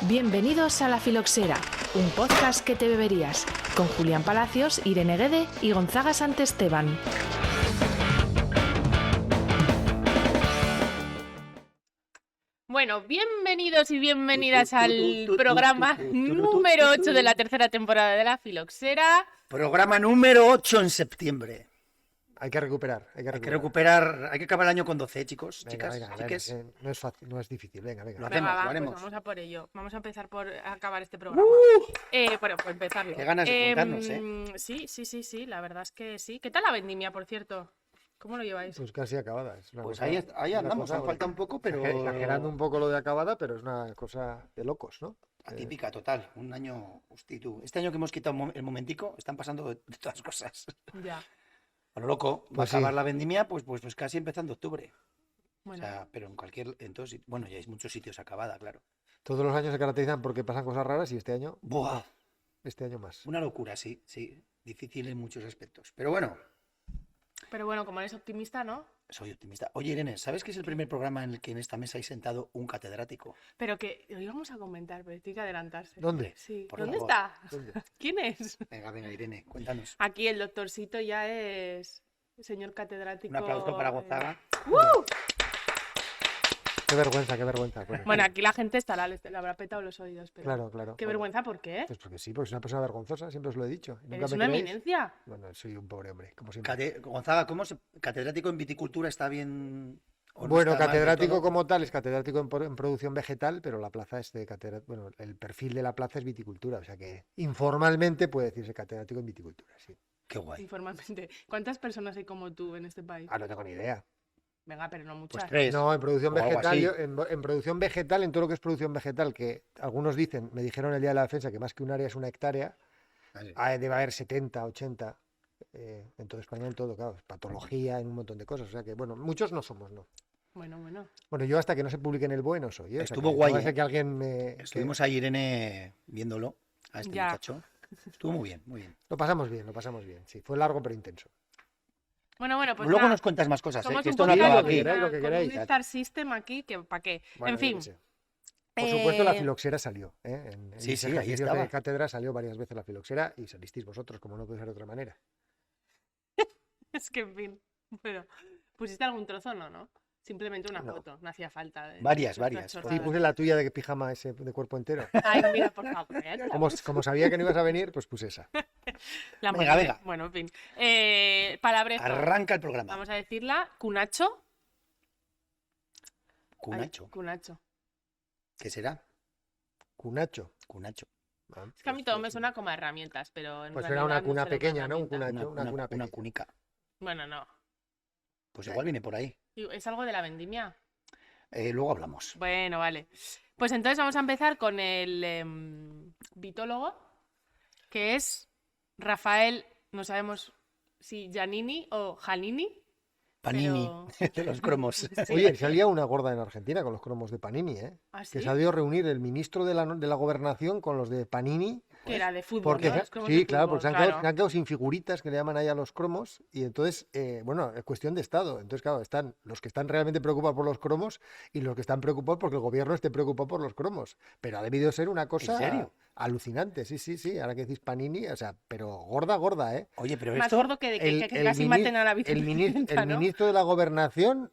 Bienvenidos a La Filoxera, un podcast que te beberías, con Julián Palacios, Irene Guede y Gonzaga Santesteban. Bueno, bienvenidos y bienvenidas al programa número 8 de la tercera temporada de La Filoxera. Programa número 8 en septiembre. Hay que recuperar. Hay que acabar el año con 12, chicos, Venga, chicas, venga, chiques. no es fácil, no es difícil. Venga. Lo Venga, hacemos, va, lo haremos. pues vamos a por ello. Vamos a empezar por acabar este programa. Bueno, pues empezarlo. Qué ganas de juntarnos, ¿eh? Sí, la verdad es que sí. ¿Qué tal la vendimia, por cierto? ¿Cómo lo lleváis? Pues casi acabada. Es una Pues cosa- ahí una andamos, cosa, nos falta un poco, pero Exagerando un poco lo de acabada, pero es una cosa de locos, ¿no? atípica total. Un año, hostia, tú. Este año que hemos quitado el momentico, están pasando de todas cosas. Ya. A lo loco, va a Pues sí. acabar la vendimia, pues casi empezando octubre. Bueno, O sea, pero bueno, ya hay muchos sitios acabada, claro. Todos los años se caracterizan porque pasan cosas raras y este año Buah, más. una locura, sí. Difícil en muchos aspectos. Pero bueno, pero bueno, como eres optimista, ¿no? soy optimista. Oye, Irene, ¿sabes que es el primer programa en el que en esta mesa hay sentado un catedrático? Pero que lo íbamos a comentar, pero tiene que adelantarse. ¿Dónde? Sí. Por ¿Dónde favor. está? ¿Dónde? ¿Quién es? Venga, Irene, cuéntanos. Aquí el doctorcito ya es señor catedrático. Un aplauso para Gonzaga. Qué vergüenza. Bueno, aquí la gente le habrá petado los oídos, pero... Claro. Qué vergüenza, ¿por qué? Pues porque sí, porque soy una persona vergonzosa, siempre os lo he dicho. ¿Nunca Eres me una creéis? eminencia. Bueno, soy un pobre hombre, como siempre. Gonzaga, catedrático en viticultura está bien? ¿O no Bueno, está mal del catedrático todo? como tal es catedrático en producción vegetal, pero la plaza es de catedrático. Bueno, el perfil de la plaza es viticultura, o sea que informalmente puede decirse catedrático en viticultura, sí. Qué guay. Informalmente. ¿Cuántas personas hay como tú en este país? Ah, no tengo ni idea. Venga, pero no muchas. Pues 3. No, en producción o algo vegetal, así. en producción vegetal, en todo lo que es producción vegetal, que algunos dicen, me dijeron el día de la defensa que más que un área es una hectárea, debe haber 70, 80 en toda España, en todo, claro, patología, en un montón de cosas. O sea que, bueno, muchos no somos, ¿no? Bueno. Bueno, yo hasta que no se publique en el BOE no soy, ¿eh? O sea Estuvo que guay, puede ser ¿eh? que alguien me... Estuvimos ahí, Irene, viéndolo a este Ya. muchacho. Estuvo muy bien, muy bien. Lo pasamos bien, sí. Fue largo pero intenso. Bueno, pues Luego nada. nos cuentas más cosas, ¿eh? Somos Que un esto no podcast acaba lo aquí. que queráis, lo que con queráis. un Star System aquí, que ¿para qué? Bueno, En fin. yo qué sé. Por supuesto, la eh, filoxera salió, ¿eh? En Sí, mis ahí ejercicios estaba. de cátedra salió varias veces la filoxera y salisteis vosotros, como no puede ser de otra manera. Es que, en fin. Bueno, ¿pusiste algún trozo? No. Simplemente una No. foto. No hacía falta. Varias. otras Sí, chorradas. puse la tuya de pijama ese de cuerpo entero. Ay, mira, por favor. Como sabía que no ibas a venir, pues puse esa. La Venga, madre. venga. Bueno, en fin. Palabrejo. Arranca el programa. Vamos a decirla. Cunacho. Cunacho. Ay, cunacho. ¿Qué será? Cunacho. Cunacho. Ah, Es que a mí todo me suena como a herramientas, pero en Pues será una realidad no cuna será una pequeña, ¿no? Un herramienta. cunacho, una cuna pequeña. cunica. Bueno, no. Pues igual viene por ahí. ¿Es algo de la vendimia? Luego hablamos. Bueno, vale. Pues entonces vamos a empezar con el vitólogo, que es Rafael, no sabemos si Giannini o Giannini. Panini, Pero- de los cromos. Sí. Oye, salía una gorda en Argentina con los cromos de Panini, ¿eh? ¿Ah, Que sí? se ha debido reunir el ministro de la gobernación con los de Panini. Que era de fútbol, Porque, ¿no? Los cromos sí, de claro, fútbol, porque se han quedado sin figuritas que le llaman ahí a los cromos. Y entonces, bueno, es cuestión de Estado. Entonces, claro, están los que están realmente preocupados por los cromos y los que están preocupados porque el gobierno esté preocupado por los cromos. Pero ha debido ser una cosa serio? alucinante. Sí. Ahora que decís Panini, o sea, pero gorda, ¿eh? Oye, pero Más esto... gordo que que casi maten a la el vicepresidenta, ¿no? ministro de la gobernación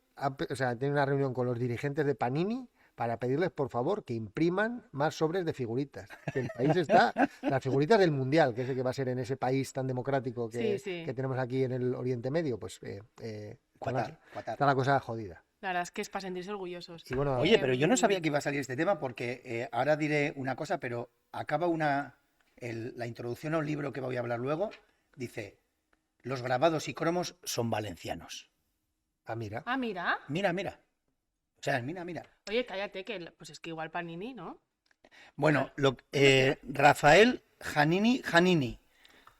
o sea, tiene una reunión con los dirigentes de Panini para pedirles, por favor, que impriman más sobres de figuritas. Que el país está, las figuritas del Mundial, que es el que va a ser en ese país tan democrático Sí. que tenemos aquí en el Oriente Medio, pues Cuatar. está la cosa jodida. La verdad es que es para sentirse orgullosos. Y bueno, Oye, pero yo no sabía que iba a salir este tema porque ahora diré una cosa, pero acaba la introducción a un libro que voy a hablar luego. Dice, los grabados y cromos son valencianos. mira. Ah, mira. Mira. O sea, mira. Oye, cállate, que pues es que igual Panini, ¿no? Bueno, Rafael Giannini,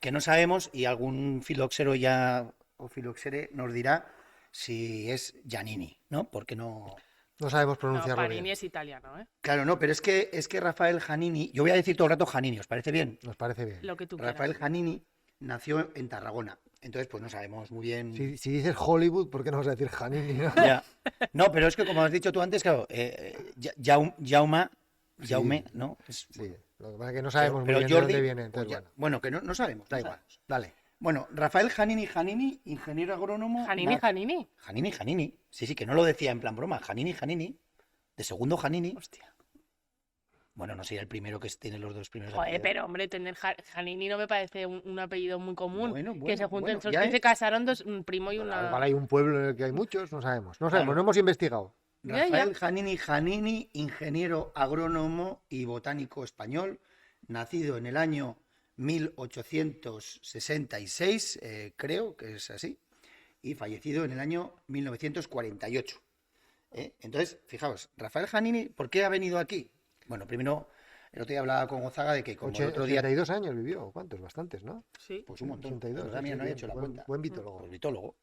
que no sabemos y algún filoxero ya o filoxere nos dirá si es Giannini, ¿no? Porque no... No sabemos No, pronunciarlo Panini bien. es italiano, ¿eh? Claro, no, pero es que Rafael Giannini, yo voy a decir todo el rato Giannini, ¿os parece bien? Nos parece bien. Lo que tú Rafael quieras. Giannini nació en Tarragona, entonces pues no sabemos muy bien... Si dices Hollywood, ¿por qué no vas a decir Janini? ¿no? Ya. No, pero es que como has dicho tú antes, claro, Jaume Jaume, ¿no? Sí, lo que pasa es que no sabemos pero muy bien Jordi, de dónde viene. pues Entonces, ya- bueno, que no sabemos. da no igual. sabemos. Dale. Bueno, Rafael Janini, ingeniero agrónomo. Janini, Janini. Janini. Sí, que no lo decía en plan broma. Janini, de segundo Janini. Hostia. Bueno, no sería el primero que tiene los dos primeros Joder, apellidos. pero hombre, tener Janini no me parece un apellido muy común. Bueno, que se bueno, junten, ya que se casaron dos, un primo y Igual una. hay un pueblo en el que hay muchos, no sabemos. No Claro. no hemos investigado. Ya, Rafael ya. Janini, ingeniero agrónomo y botánico español, nacido en el año 1866, creo que es así, y fallecido en el año 1948. Entonces, fijaos, Rafael Janini, ¿por qué ha venido aquí? Bueno, primero, el otro día hablaba con Gonzaga de que como el otro día... 82 años vivió, ¿cuántos? Bastantes, ¿no? Sí. Pues un montón. 82, La verdad, mira, no he hecho la buen, cuenta. Buen vitólogo. Pues vitólogo.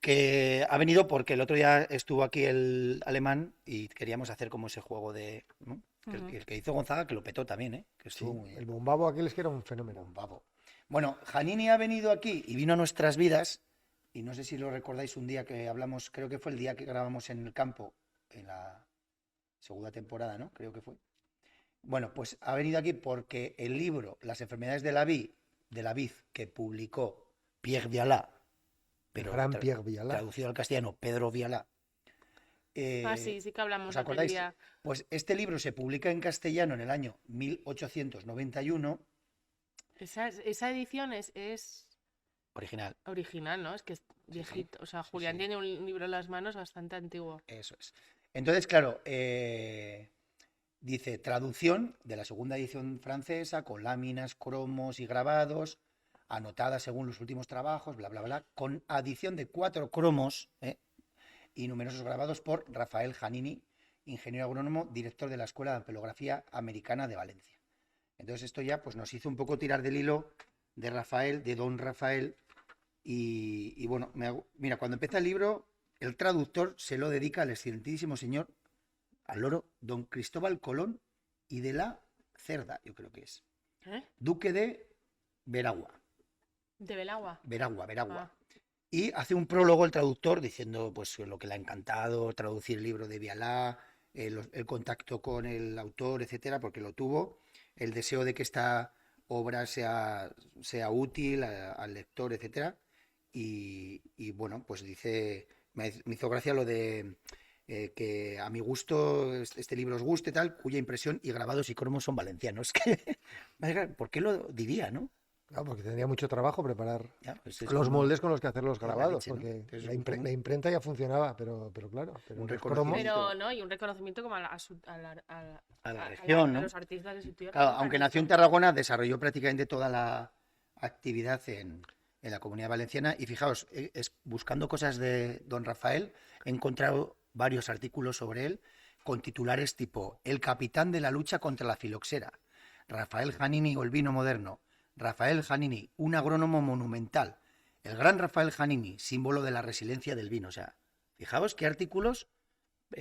Que ha venido porque el otro día estuvo aquí el alemán y queríamos hacer como ese juego de... ¿no? El que hizo Gonzaga, que lo petó también, ¿eh? Que Sí, estuvo muy el bombabo aquel es que era un fenómeno. bombavo. Bueno, Janini ha venido aquí y vino a nuestras vidas, y no sé si lo recordáis un día que hablamos, creo que fue el día que grabamos en el campo, en la segunda temporada, ¿no? Creo que fue. Bueno, pues ha venido aquí porque el libro Las enfermedades de la vid, que publicó Pierre Vialá, pero Gran Pierre Vialá. traducido al castellano Pedro Vialá. Sí que hablamos ¿Os aquel acordáis? día. Pues este libro se publica en castellano en el año 1891, Esa edición es original. original, ¿no? Es que es viejito. O sea, Julián sí. tiene un libro en las manos bastante antiguo. Eso es. Entonces, claro, dice traducción de la segunda edición francesa con láminas, cromos y grabados, anotadas según los últimos trabajos, bla, bla, bla, con adición de 4 cromos y numerosos grabados por Rafael Janini, ingeniero agrónomo, director de la Escuela de Ampelografía Americana de Valencia. Entonces esto ya pues nos hizo un poco tirar del hilo de Rafael, de don Rafael, y bueno, mira, cuando empieza el libro, el traductor se lo dedica al excelentísimo señor, al loro, don Cristóbal Colón y de la Cerda, yo creo que es, ¿Eh? duque de Veragua. De Belagua. Veragua. Ah. Y hace un prólogo el traductor diciendo pues lo que le ha encantado, traducir el libro de Vialá, el contacto con el autor, etcétera, porque lo tuvo, el deseo de que esta obra sea útil al lector, etcétera. Y bueno, pues dice, me hizo gracia lo de que a mi gusto este libro os guste, tal, cuya impresión y grabados y cromos son valencianos. ¿Por qué lo diría, no? Claro, porque tendría mucho trabajo preparar Ya, pues es los como- moldes con los que hacer los la grabados, leche, ¿no? porque Entonces, la imprenta ya funcionaba, pero claro. Pero Un los reconocimiento. cromos- Pero no, y un reconocimiento como a la región, ¿no? a los artistas de su tierra. Claro, ¿no? aunque nació en Tarragona, desarrolló prácticamente toda la actividad en la Comunidad Valenciana. Y fijaos, buscando cosas de don Rafael, he encontrado varios artículos sobre él con titulares tipo El capitán de la lucha contra la filoxera, Rafael Janini o el vino moderno, Rafael Janini, un agrónomo monumental, el gran Rafael Janini, símbolo de la resiliencia del vino. O sea, fijaos qué artículos,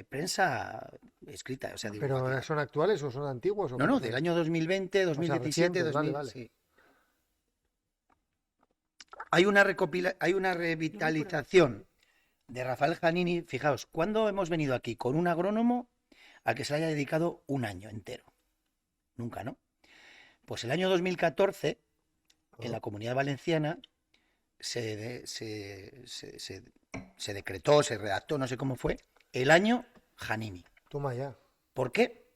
prensa escrita. O sea, ¿Pero divulgativa. son actuales o son antiguos? ¿O No, cómo del son? año 2020, 2017, recientes, 2000, vale. sí. Hay una revitalización de Rafael Janini. Fijaos, ¿cuándo hemos venido aquí con un agrónomo al que se le haya dedicado un año entero? Nunca, ¿no? Pues el año 2014, en la Comunidad Valenciana, se decretó, se redactó, no sé cómo fue, el año Janini. Toma ya. ¿Por qué?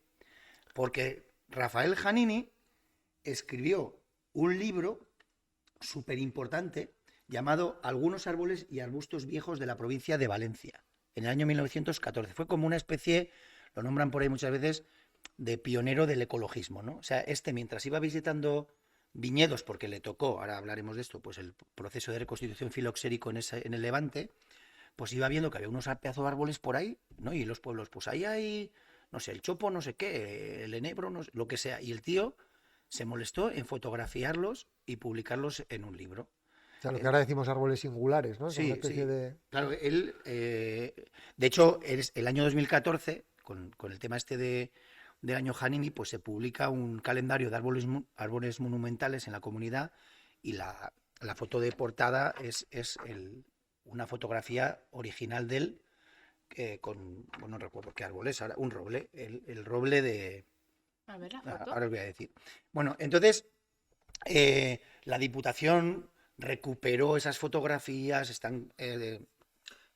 Porque Rafael Janini escribió un libro súper importante llamado Algunos árboles y arbustos viejos de la provincia de Valencia, en el año 1914. Fue como una especie, lo nombran por ahí muchas veces, de pionero del ecologismo, ¿no? O sea, mientras iba visitando viñedos, porque le tocó, ahora hablaremos de esto, pues el proceso de reconstitución filoxérico en el Levante, pues iba viendo que había unos pedazos de árboles por ahí, ¿no? Y los pueblos, pues ahí hay, no sé, el chopo, no sé qué, el enebro, no sé, lo que sea. Y el tío se molestó en fotografiarlos y publicarlos en un libro. O sea, lo que ahora decimos árboles singulares, ¿no? Es Sí, una especie sí. de... Claro, él, de hecho, el año 2014, con el tema del año Janini, pues se publica un calendario de árboles monumentales en la comunidad, y la foto de portada es una fotografía original de él, bueno, no recuerdo qué árbol es ahora, un roble, el roble A ver la foto. Ahora os voy a decir. Bueno, entonces la Diputación recuperó esas fotografías, están... Pero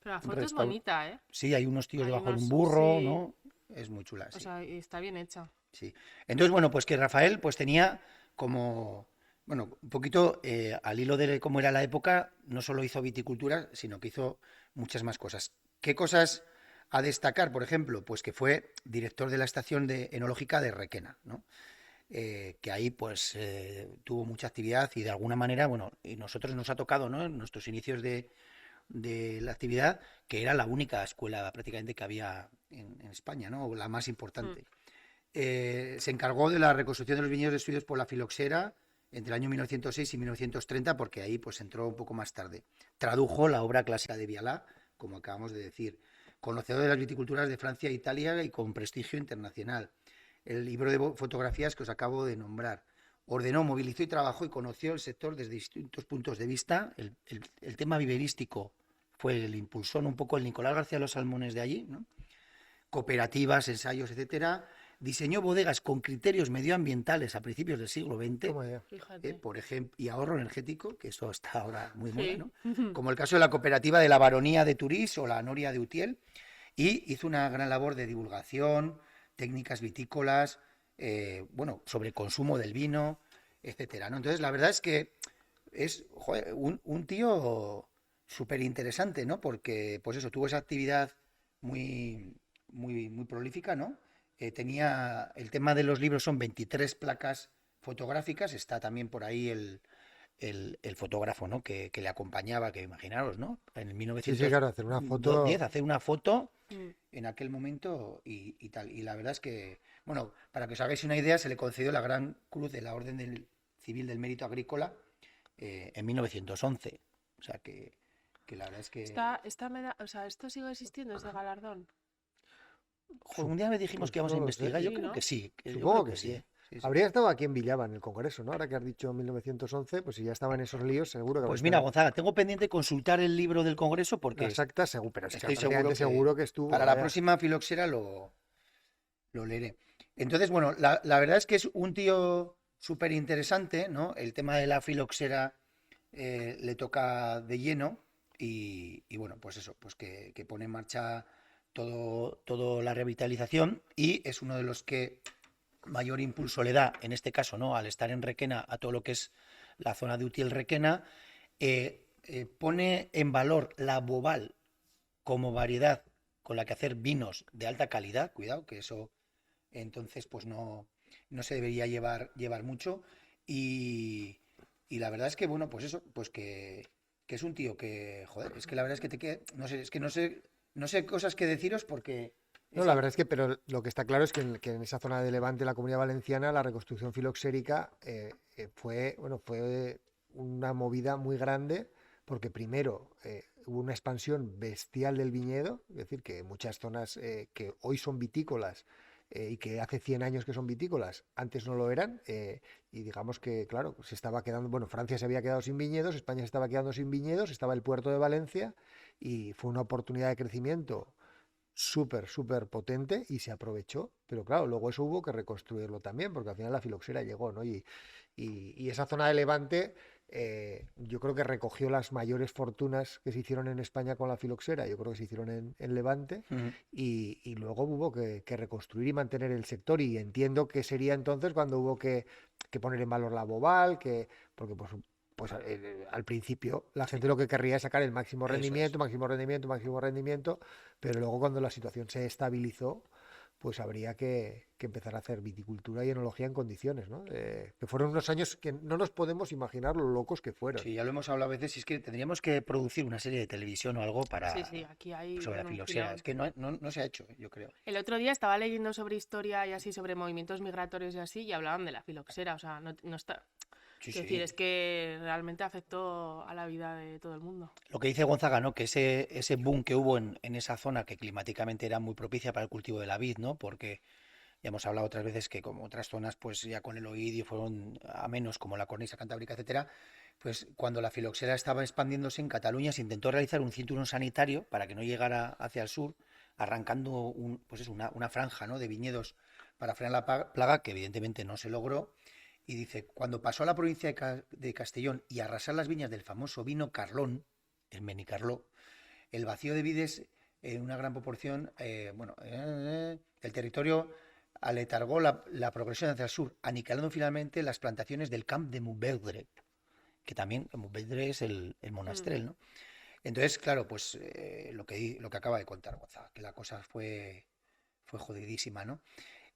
la foto es restaur- bonita, ¿eh? sí, hay unos tíos Hay debajo de unos- un burro, sí. ¿no? Es muy chula, O sí. sea, y está bien hecha. Sí. Entonces, bueno, pues que Rafael pues tenía como, bueno, un poquito al hilo de cómo era la época, no solo hizo viticultura, sino que hizo muchas más cosas. ¿Qué cosas a destacar? Por ejemplo, pues que fue director de la estación enológica de Requena, ¿no? Que ahí pues tuvo mucha actividad y de alguna manera, bueno, y nosotros nos ha tocado, ¿no? En nuestros inicios de la actividad, que era la única escuela prácticamente que había en España, ¿no? O la más importante. Se encargó de la reconstrucción de los viñedos destruidos por la filoxera entre el año 1906 y 1930, porque ahí pues entró un poco más tarde. Tradujo la obra clásica de Vialá, como acabamos de decir. Conocedor de las viticulturas de Francia e Italia y con prestigio internacional. El libro de fotografías que os acabo de nombrar. Ordenó, movilizó y trabajó y conoció el sector desde distintos puntos de vista. El tema viverístico fue el impulsor, un poco el Nicolás García Los Salmones de allí, ¿no? Cooperativas, ensayos, etcétera. Diseñó bodegas con criterios medioambientales a principios del siglo XX, Toma ya. Fíjate. por ejemplo, y ahorro energético, que esto está ahora muy de moda, Sí. ¿no? Como el caso de la cooperativa de la Baronía de Turís o la Noria de Utiel, y hizo una gran labor de divulgación, técnicas vitícolas, bueno, sobre consumo del vino, etcétera, ¿no? Entonces, la verdad es que es joder, un tío súper interesante, ¿no? Porque, pues eso, tuvo esa actividad muy prolífica, ¿no? Tenía el tema de los libros, son 23 placas fotográficas, está también por ahí el fotógrafo, ¿no? Que le acompañaba, que imaginaros, ¿no? En el Sí, 1910 sí, claro, hacer una foto. hacer una foto Mm. en aquel momento y tal. Y la verdad es que, bueno, para que os hagáis una idea, se le concedió la Gran Cruz de la Orden Civil del Mérito Agrícola en 1911. O sea que la verdad es que... O sea, esto sigue existiendo, este galardón. Joder, un día me dijimos pues que íbamos a no lo sé. investigar, yo Sí, creo ¿no? que sí. Yo Supongo creo que sí. Sí, sí. Habría estado aquí en Villava, en el Congreso, ¿no? Ahora que has dicho 1911, pues si ya estaba en esos líos, seguro que Pues habría mira, estado. Gonzaga, tengo pendiente consultar el libro del Congreso porque Las actas, seguro, pero es que estoy prácticamente seguro que estuvo. para la vaya. próxima filoxera lo leeré. Entonces, bueno, la verdad es que es un tío súper interesante, ¿no? El tema de la filoxera le toca de lleno y bueno, pues eso, pues que pone en marcha todo la revitalización y es uno de los que mayor impulso le da, en este caso, ¿no? Al estar en Requena, a todo lo que es la zona de Utiel-Requena, pone en valor la Boval como variedad con la que hacer vinos de alta calidad, cuidado, que eso entonces pues no se debería llevar mucho y la verdad es que, bueno, pues eso, pues que es un tío que, joder, es que la verdad es que no sé, es que no sé cosas que deciros porque... No, la verdad es que, pero lo que está claro es que en esa zona de Levante, la Comunidad Valenciana, la reconstrucción filoxérica fue una movida muy grande, porque primero hubo una expansión bestial del viñedo, es decir, que muchas zonas que hoy son vitícolas y que hace 100 años que son vitícolas, antes no lo eran, y digamos que, claro, se estaba quedando, bueno, Francia se había quedado sin viñedos, España se estaba quedando sin viñedos, estaba el puerto de Valencia, y fue una oportunidad de crecimiento súper potente y se aprovechó, pero claro, luego eso hubo que reconstruirlo también, porque al final la filoxera llegó, ¿no? Y esa zona de Levante, yo creo que recogió las mayores fortunas que se hicieron en España con la filoxera, yo creo que se hicieron en Levante, y luego hubo que reconstruir y mantener el sector, y entiendo que sería entonces cuando hubo que poner en valor la Boval, porque pues al principio la gente lo que querría es sacar el máximo Eso rendimiento, máximo rendimiento, pero luego cuando la situación se estabilizó, pues habría que empezar a hacer viticultura y enología en condiciones, ¿no? Que fueron unos años que no nos podemos imaginar lo locos que fueron. Sí, ya lo hemos hablado a veces, y es que tendríamos que producir una serie de televisión o algo para Sí, aquí hay sobre la un filoxera. filón. Es que no se ha hecho, yo creo. El otro día estaba leyendo sobre historia y así, sobre movimientos migratorios y así, y hablaban de la filoxera, o sea, no está... Sí, Quiero sí. decir, es que realmente afectó a la vida de todo el mundo. Lo que dice Gonzaga, ¿no? Que ese boom que hubo en esa zona, que climáticamente era muy propicia para el cultivo de la vid, ¿no? Porque ya hemos hablado otras veces que como otras zonas, pues ya con el oidio fueron a menos, como la cornisa cantábrica, etcétera, pues cuando la filoxera estaba expandiéndose en Cataluña se intentó realizar un cinturón sanitario para que no llegara hacia el sur, arrancando pues una franja, ¿no? de viñedos para frenar la plaga, que evidentemente no se logró. Y dice, cuando pasó a la provincia de Castellón y arrasar las viñas del famoso vino Carlón, el Menicarló, el vacío de vides en una gran proporción, el territorio aletargó la progresión hacia el sur, aniquilando finalmente las plantaciones del Camp de Mourvedre, que también Mourvedre es el monastrel, ¿no? Entonces, claro, pues lo que acaba de contar Gonzaga, que la cosa fue jodidísima, ¿no?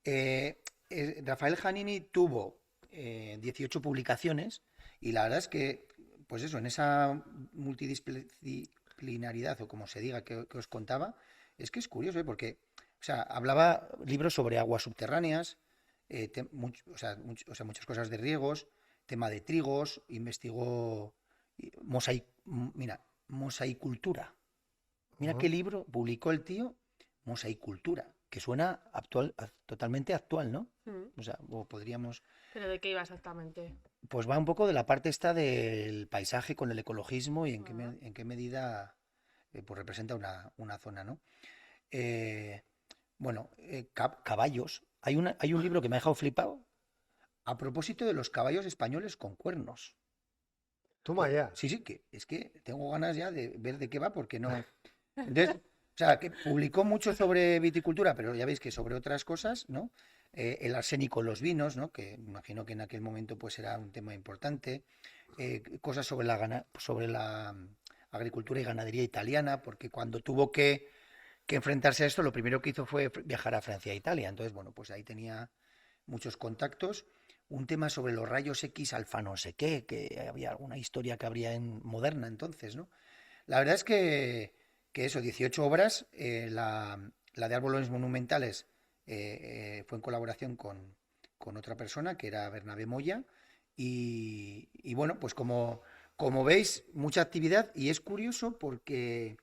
Rafael Giannini tuvo 18 publicaciones y la verdad es que, pues eso, en esa multidisciplinaridad, o como se diga, que os contaba, es que es curioso, porque, o sea, hablaba libros sobre aguas subterráneas, muchas cosas de riegos, tema de trigos, investigó mosaicultura. Mira qué libro publicó el tío, Mosaicultura, que suena totalmente actual, ¿no? O sea, podríamos... ¿Pero de qué iba exactamente? Pues va un poco de la parte esta del paisaje con el ecologismo y en qué medida pues representa una zona, ¿no? Caballos. Hay un libro que me ha dejado flipado a propósito de los caballos españoles con cuernos. Toma ya. Sí, que es que tengo ganas ya de ver de qué va, porque no... Entonces, o sea, que publicó mucho sobre viticultura, pero ya veis que sobre otras cosas, ¿no? El arsénico en los vinos, ¿no? Que imagino que en aquel momento pues era un tema importante. Cosas sobre la agricultura y ganadería italiana, porque cuando tuvo que enfrentarse a esto, lo primero que hizo fue viajar a Francia e Italia. Entonces, bueno, pues ahí tenía muchos contactos. Un tema sobre los rayos X alfa no sé qué, que había alguna historia que habría en moderna entonces, ¿no? La verdad es que eso, 18 obras, la de árboles monumentales fue en colaboración con otra persona, que era Bernabé Moya, y bueno, pues como veis, mucha actividad, y es curioso porque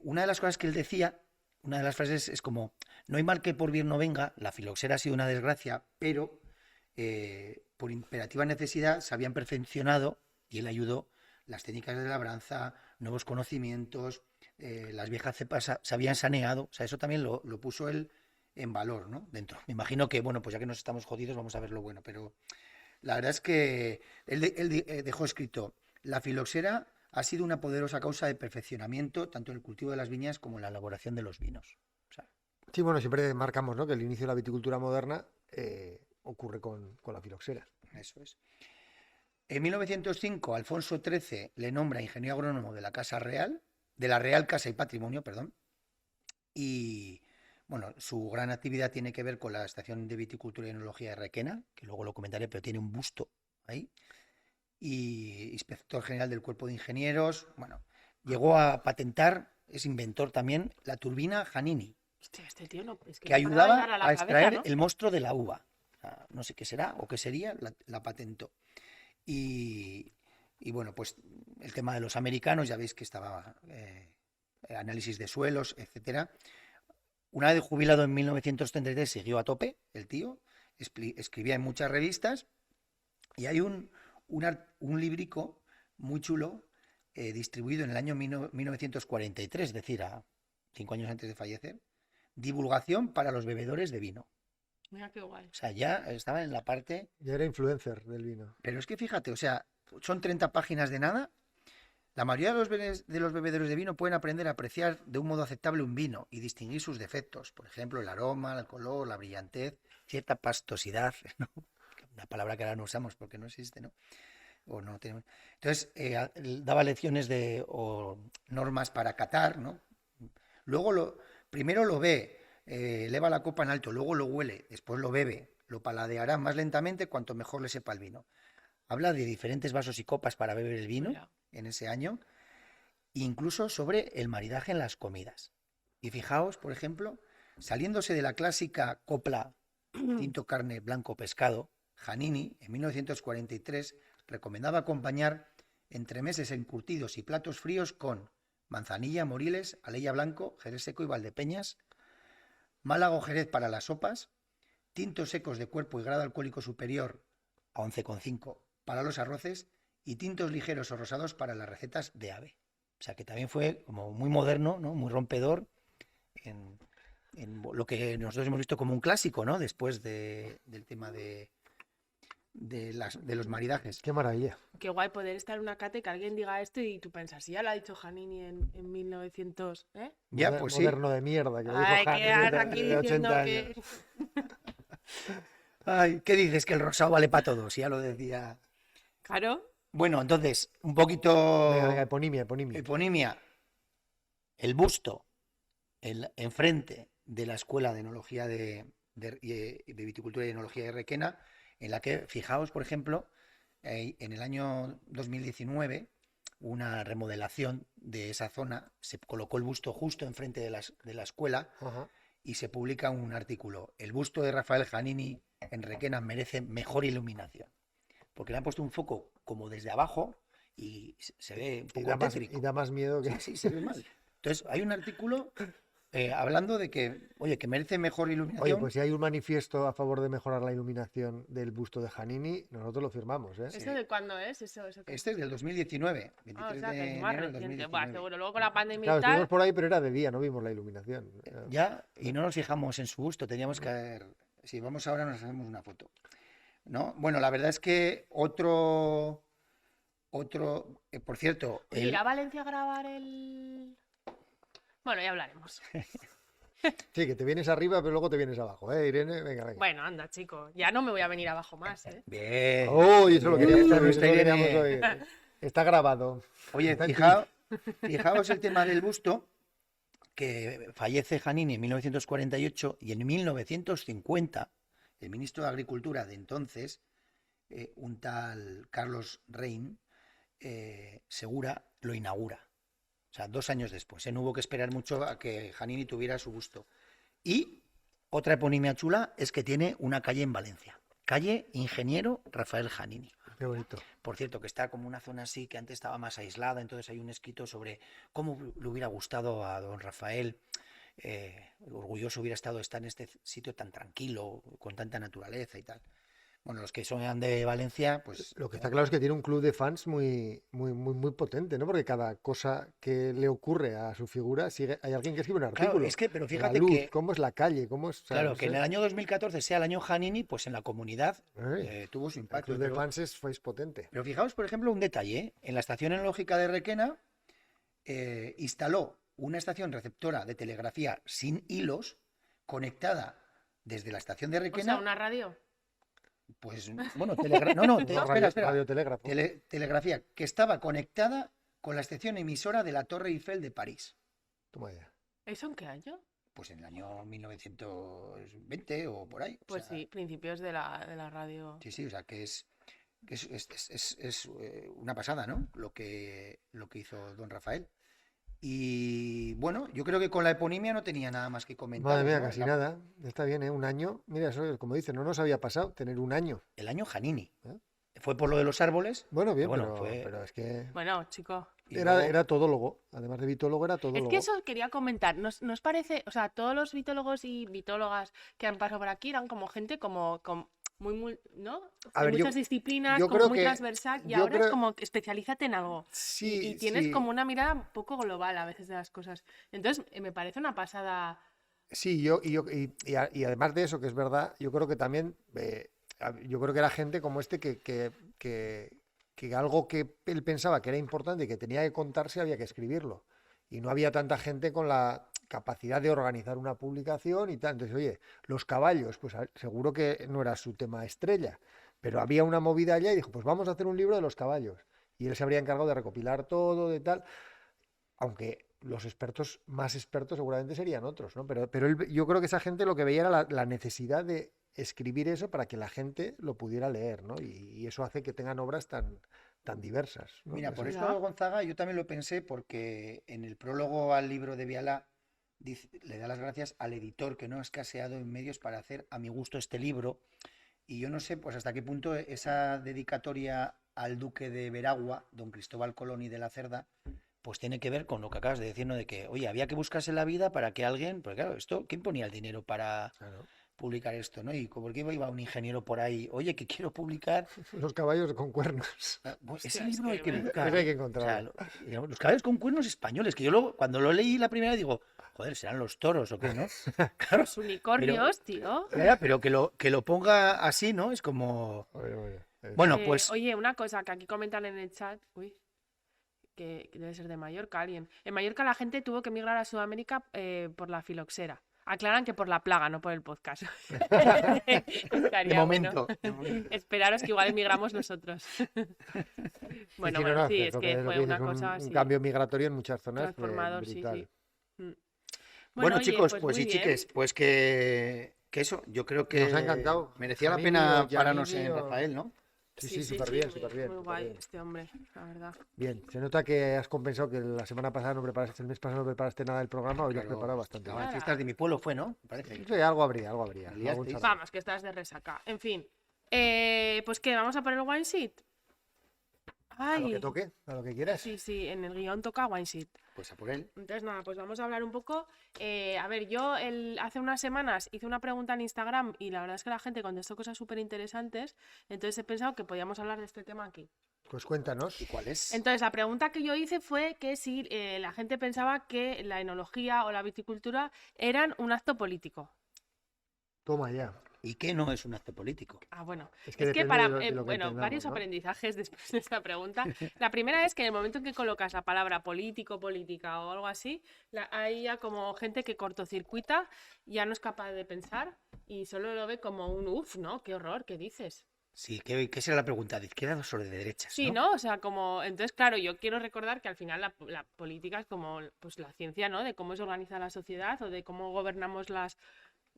una de las cosas que él decía, una de las frases es como, no hay mal que por bien no venga, la filoxera ha sido una desgracia, pero por imperativa necesidad se habían perfeccionado, y él ayudó, las técnicas de labranza, nuevos conocimientos, las viejas cepas se habían saneado, o sea, eso también lo puso él en valor, ¿no? Dentro. Me imagino que, bueno, pues ya que nos estamos jodidos, vamos a ver lo bueno, pero la verdad es que él dejó escrito, la filoxera ha sido una poderosa causa de perfeccionamiento, tanto en el cultivo de las viñas como en la elaboración de los vinos. O sea, Sí, bueno, siempre marcamos, ¿no?, que el inicio de la viticultura moderna ocurre con la filoxera. Eso es. En 1905, Alfonso XIII le nombra ingeniero agrónomo de la Real Casa y Patrimonio, perdón, y bueno, su gran actividad tiene que ver con la Estación de Viticultura y Enología de Requena, que luego lo comentaré, pero tiene un busto ahí, y inspector general del Cuerpo de Ingenieros. Bueno, llegó a patentar, es inventor también, la turbina Giannini, Hostia, este tío no, es que no para de ayudaba dar a la a extraer cabeza, ¿no? el monstruo de la uva. No sé qué será o qué sería, la patentó. Y bueno, pues el tema de los americanos, ya veis que estaba análisis de suelos, etcétera. Una vez jubilado en 1933 siguió a tope el tío, escribía en muchas revistas, y hay un librico muy chulo distribuido en el año 1943, es decir, a 5 años antes de fallecer, divulgación para los bebedores de vino. Mira qué guay. O sea, ya estaba en la parte... Ya era influencer del vino. Pero es que fíjate, o sea, son 30 páginas de nada. La mayoría de los bebedores de vino pueden aprender a apreciar de un modo aceptable un vino y distinguir sus defectos. Por ejemplo, el aroma, el color, la brillantez, cierta pastosidad, ¿no? Una palabra que ahora no usamos porque no existe, ¿no? O no tenemos... Entonces, daba lecciones o normas para catar, ¿no? Luego primero lo ve, eleva la copa en alto, luego lo huele, después lo bebe, lo paladeará más lentamente cuanto mejor le sepa el vino. Habla de diferentes vasos y copas para beber el vino en ese año, incluso sobre el maridaje en las comidas. Y fijaos, por ejemplo, saliéndose de la clásica copla tinto, carne, blanco, pescado, Giannini, en 1943, recomendaba acompañar entremeses encurtidos y platos fríos con manzanilla, moriles, aleya blanco, jerez seco y valdepeñas, málago jerez para las sopas, tintos secos de cuerpo y grado alcohólico superior a 11,5 para los arroces y tintos ligeros o rosados para las recetas de ave. O sea que también fue como muy moderno, ¿no? Muy rompedor lo que nosotros hemos visto como un clásico, ¿no? Después del tema de los maridajes. Qué maravilla. Qué guay poder estar en una cata y que alguien diga esto y tú piensas, sí, ya lo ha dicho Janini en 1900, ¿eh? Ya, pues sí. Moderno de mierda, que lo dijo Ay, Hanni, que aquí de diciendo 80 que... años. Ay, ¿qué dices? Que el rosado vale para todos, ya lo decía. Claro. Bueno, entonces, un poquito Venga, eponimia. eponimia. El busto enfrente de la Escuela de Enología de Viticultura y Enología de Requena, en la que, fijaos, por ejemplo, en el año 2019, una remodelación de esa zona, se colocó el busto justo enfrente de la escuela. Ajá. Y se publica un artículo. El busto de Rafael Janini en Requena merece mejor iluminación. Porque le han puesto un foco como desde abajo y se ve un poco tétrico. Y da más miedo que... Sí, se ve mal. Entonces, hay un artículo hablando de que, oye, que merece mejor iluminación. Oye, pues si hay un manifiesto a favor de mejorar la iluminación del busto de Janini, nosotros lo firmamos, ¿eh? ¿Eso de cuándo es? ¿Eso qué? Este es del 2019, 23 Ah, o sea, que de es más enero del reciente. 2019. Buah, seguro. Luego con la pandemia Claro, y tal... estuvimos por ahí, pero era de día, no vimos la iluminación. Ya, y no nos fijamos en su busto, teníamos que haber... Si vamos ahora nos hacemos una foto. ¿No? Bueno, la verdad es que otro, por cierto, Oye, ¿irá a Valencia a grabar el...? Bueno, ya hablaremos. Sí, que te vienes arriba, pero luego te vienes abajo, ¿eh, Irene? Venga. Bueno, anda, chico. Ya no me voy a venir abajo más, ¿eh? Bien. ¡Oh! Eso lo queríamos, Bien, eso lo está bien, queríamos oír. Está grabado. Oye, Está en fijaos el tema del busto, que fallece Janini en 1948 y en 1950 el ministro de Agricultura de entonces, un tal Carlos Rein, Segura, lo inaugura. O sea, 2 años después. No hubo que esperar mucho a que Janini tuviera su busto. Y otra eponimia chula es que tiene una calle en Valencia. Calle Ingeniero Rafael Janini. Qué bonito. Por cierto, que está como una zona así que antes estaba más aislada, entonces hay un escrito sobre cómo le hubiera gustado a don Rafael, orgulloso hubiera estado estar en este sitio tan tranquilo, con tanta naturaleza y tal. Bueno, los que son de Valencia, pues... Lo que está claro es que tiene un club de fans muy potente, ¿no? Porque cada cosa que le ocurre a su figura, hay alguien que escribe un artículo. Claro, es que, pero fíjate la luz, que... cómo es la calle, cómo es... Claro, no que sé. en el año 2014 sea el año Janini, pues en la comunidad tuvo su El impacto. club de fans fue potente. Pero fijaos, por ejemplo, un detalle, ¿eh? En la estación enológica de Requena instaló una estación receptora de telegrafía sin hilos conectada desde la estación de O Requena. sea, una radio. Pues, bueno, espera. Radiotelégrafo. Telegrafía, que estaba conectada con la estación emisora de la Torre Eiffel de París. Toma ya. ¿Eso en qué año? Pues en el año 1920 o por ahí. O Pues sea, sí, principios de la radio. Sí, o sea que es una pasada, ¿no? Lo que hizo don Rafael. Y bueno, yo creo que con la eponimia no tenía nada más que comentar. Madre mía, ¿no? casi nada. Está bien, ¿eh? Un año. Mira, eso, como dice, no nos había pasado tener un año. El año Janini. ¿Eh? Fue por lo de los árboles. Bueno, bien, Bueno, fue- pero es que Bueno, chico. y luego- era todólogo. Además de vitólogo, era todólogo. Es que eso quería comentar. ¿Nos parece? O sea, todos los vitólogos y vitólogas que han pasado por aquí eran como gente como muy, ¿no? A De ver, yo- muchas disciplinas, yo como creo muy que- transversal. Y yo ahora es creo- como que especialízate en algo. Sí, Y tienes sí. como una mirada un poco global a veces de las cosas. Entonces, me parece una pasada. Sí, y además de eso, que es verdad, yo creo que también, yo creo que era gente como este que algo que él pensaba que era importante y que tenía que contarse había que escribirlo. Y no había tanta gente con la capacidad de organizar una publicación y tal. Entonces, oye, los caballos, pues seguro que no era su tema estrella, pero había una movida allá y dijo, pues vamos a hacer un libro de los caballos. Y él se habría encargado de recopilar todo, de tal, aunque los expertos más expertos seguramente serían otros, ¿no? Pero yo creo que esa gente lo que veía era la necesidad de escribir eso para que la gente lo pudiera leer, ¿no? Y eso hace que tengan obras tan diversas, ¿no? Mira, por Eso- esto Gonzaga yo también lo pensé porque en el prólogo al libro de Viala le da las gracias al editor que no ha escaseado en medios para hacer a mi gusto este libro. Y yo no sé pues hasta qué punto esa dedicatoria al duque de Veragua, don Cristóbal Colón y de la Cerda, pues tiene que ver con lo que acabas de decir, ¿no? De que, oye, había que buscarse la vida para que alguien, porque claro, esto, ¿quién ponía el dinero para Claro. publicar esto, ¿no? Y ¿por qué iba un ingeniero por ahí? Oye, que quiero publicar. Los caballos con cuernos. Pues Hostia, ese es libro hay que que me- buscar. Ese hay que O sea, encontrarlo. digamos, los caballos con cuernos españoles, que yo luego, cuando lo leí la primera vez digo, joder, serán los toros o qué, ¿no? Claro, Los unicornios, tío. pero que lo ponga así, ¿no? Es como. Oye, Bueno, pues. Oye, una cosa que aquí comentan en el chat. Uy. Que debe ser de Mallorca alguien. En Mallorca la gente tuvo que emigrar a Sudamérica por la filoxera. Aclaran que por la plaga, no por el podcast. De Estaría bueno. momento. de momento. Esperaros que igual emigramos nosotros. Bueno, sí, bueno, no, sí, es es lo que es lo fue que una dices, cosa un así. cambio migratorio en muchas zonas Transformador, sí, brutal. sí. Mm. Bueno, oye, chicos, pues pues muy sí, bien. chiques, pues que eso, yo creo que Nos ha encantado. merecía la Janini pena o pararnos Giannini en o- Rafael, ¿no? Sí, súper bien, muy- súper bien. Muy súper guay bien. este hombre, la verdad. Bien, se nota que has compensado que la semana pasada no preparaste, el mes pasado no preparaste nada del programa, hoy lo has Claro, preparado bastante estaban bien. fiestas de mi pueblo fue, ¿no? Me parece. Sí, algo habría, algo habría. Me liasteis. algún charla. Vamos, que estás de resaca. En fin. Pues qué, ¿vamos a poner wine sheet? A lo Ay, que toque, a lo que quieras. sí, en el guión toca wine sheet. Pues a por él. Entonces, nada, pues vamos a hablar un poco. A ver, yo hace unas semanas hice una pregunta en Instagram y la verdad es que la gente contestó cosas súper interesantes. Entonces he pensado que podíamos hablar de este tema aquí. Pues cuéntanos. ¿Y cuál es? Entonces, la pregunta que yo hice fue que si la gente pensaba que la enología o la viticultura eran un acto político. Toma ya. ¿Y qué no es un acto político? Ah, bueno. Es Es que que depende para, de lo que bueno, entendamos, varios ¿no? aprendizajes después de esta pregunta. La primera es que en el momento en que colocas la palabra político, política o algo así, hay ya como gente que cortocircuita, ya no es capaz de pensar y solo lo ve como un uff, ¿no? Qué horror, ¿qué dices? Sí, ¿qué será la pregunta? ¿De izquierdas o de derechas? Sí, ¿no? O sea, como, entonces, claro, yo quiero recordar que al final la política es como pues la ciencia, ¿no? De cómo se organiza la sociedad o de cómo gobernamos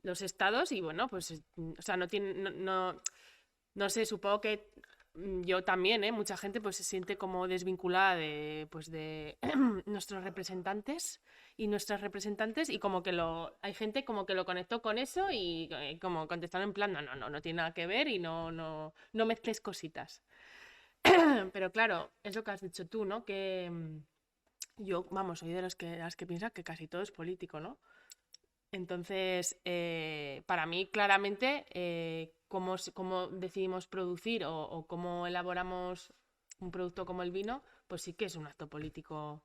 los estados y bueno, pues, o sea, no tiene, no sé, supongo que yo también, ¿eh? Mucha gente pues se siente como desvinculada de nuestros representantes y nuestras representantes y como que hay gente como que lo conectó con eso y como contestaron en plan, no tiene nada que ver y no mezcles cositas. Pero claro, es lo que has dicho tú, ¿no? Que yo, vamos, soy de las que piensan que casi todo es político, ¿no? Entonces, para mí, claramente, cómo decidimos producir o cómo elaboramos un producto como el vino, pues sí que es un acto político,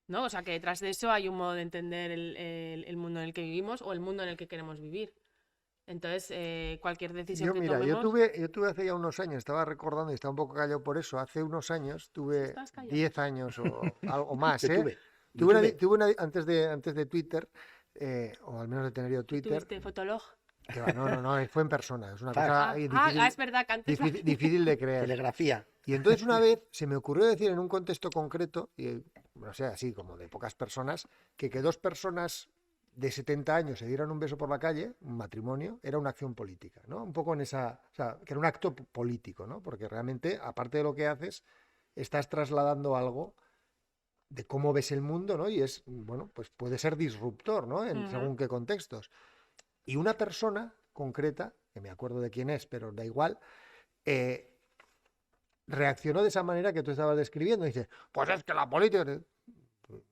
¿no? O sea, que detrás de eso hay un modo de entender el mundo en el que vivimos o el mundo en el que queremos vivir. Entonces, cualquier decisión Yo, que mira, tomemos... yo tuve hace ya unos años, estaba recordando y estaba un poco callado por eso, hace unos años tuve ¿Estás callado? 10 años o algo más, Yo ¿eh? tuve. Tuve una antes de Twitter, o al menos de tener yo Twitter. ¿Tuviste Fotolog? Que va, no, fue en persona, es una Fax. cosa difícil, Es verdad que antes... difícil de creer. Telegrafía. Y entonces una vez se me ocurrió decir en un contexto concreto, y no sé, así como de pocas personas, que dos personas de 70 años se dieran un beso por la calle, un matrimonio, era una acción política, ¿no? Un poco en esa, o sea, que era un acto político, ¿no? Porque realmente, aparte de lo que haces, estás trasladando algo de cómo ves el mundo, ¿no? Y es, bueno, pues puede ser disruptor, ¿no? En según qué contextos. Y una persona concreta, que me acuerdo de quién es, pero da igual, reaccionó de esa manera que tú estabas describiendo. Y dice, pues es que la política...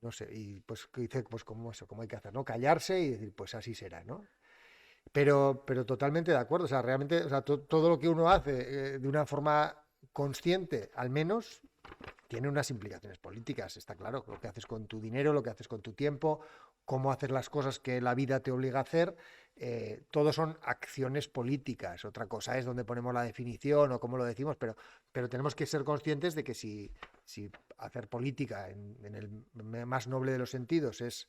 No sé, y pues dice, pues como eso, como hay que hacer, ¿no? Callarse y decir, pues así será, ¿no? Pero totalmente de acuerdo, o sea, realmente, o sea, todo lo que uno hace de una forma consciente, al menos, tiene unas implicaciones políticas, está claro, lo que haces con tu dinero, lo que haces con tu tiempo, cómo hacer las cosas que la vida te obliga a hacer, todo son acciones políticas. Otra cosa es donde ponemos la definición o cómo lo decimos, pero tenemos que ser conscientes de que si hacer política en el más noble de los sentidos es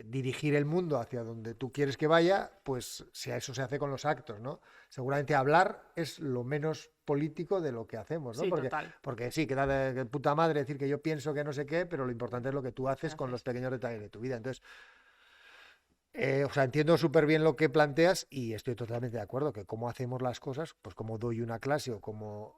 dirigir el mundo hacia donde tú quieres que vaya, pues si eso se hace con los actos, ¿no? Seguramente hablar es lo menos político de lo que hacemos, ¿no? Sí, total. Porque sí, queda de puta madre decir que yo pienso que no sé qué, pero lo importante es lo que tú haces con los pequeños detalles de tu vida. Entonces, o sea, entiendo súper bien lo que planteas y estoy totalmente de acuerdo que cómo hacemos las cosas, pues cómo doy una clase o cómo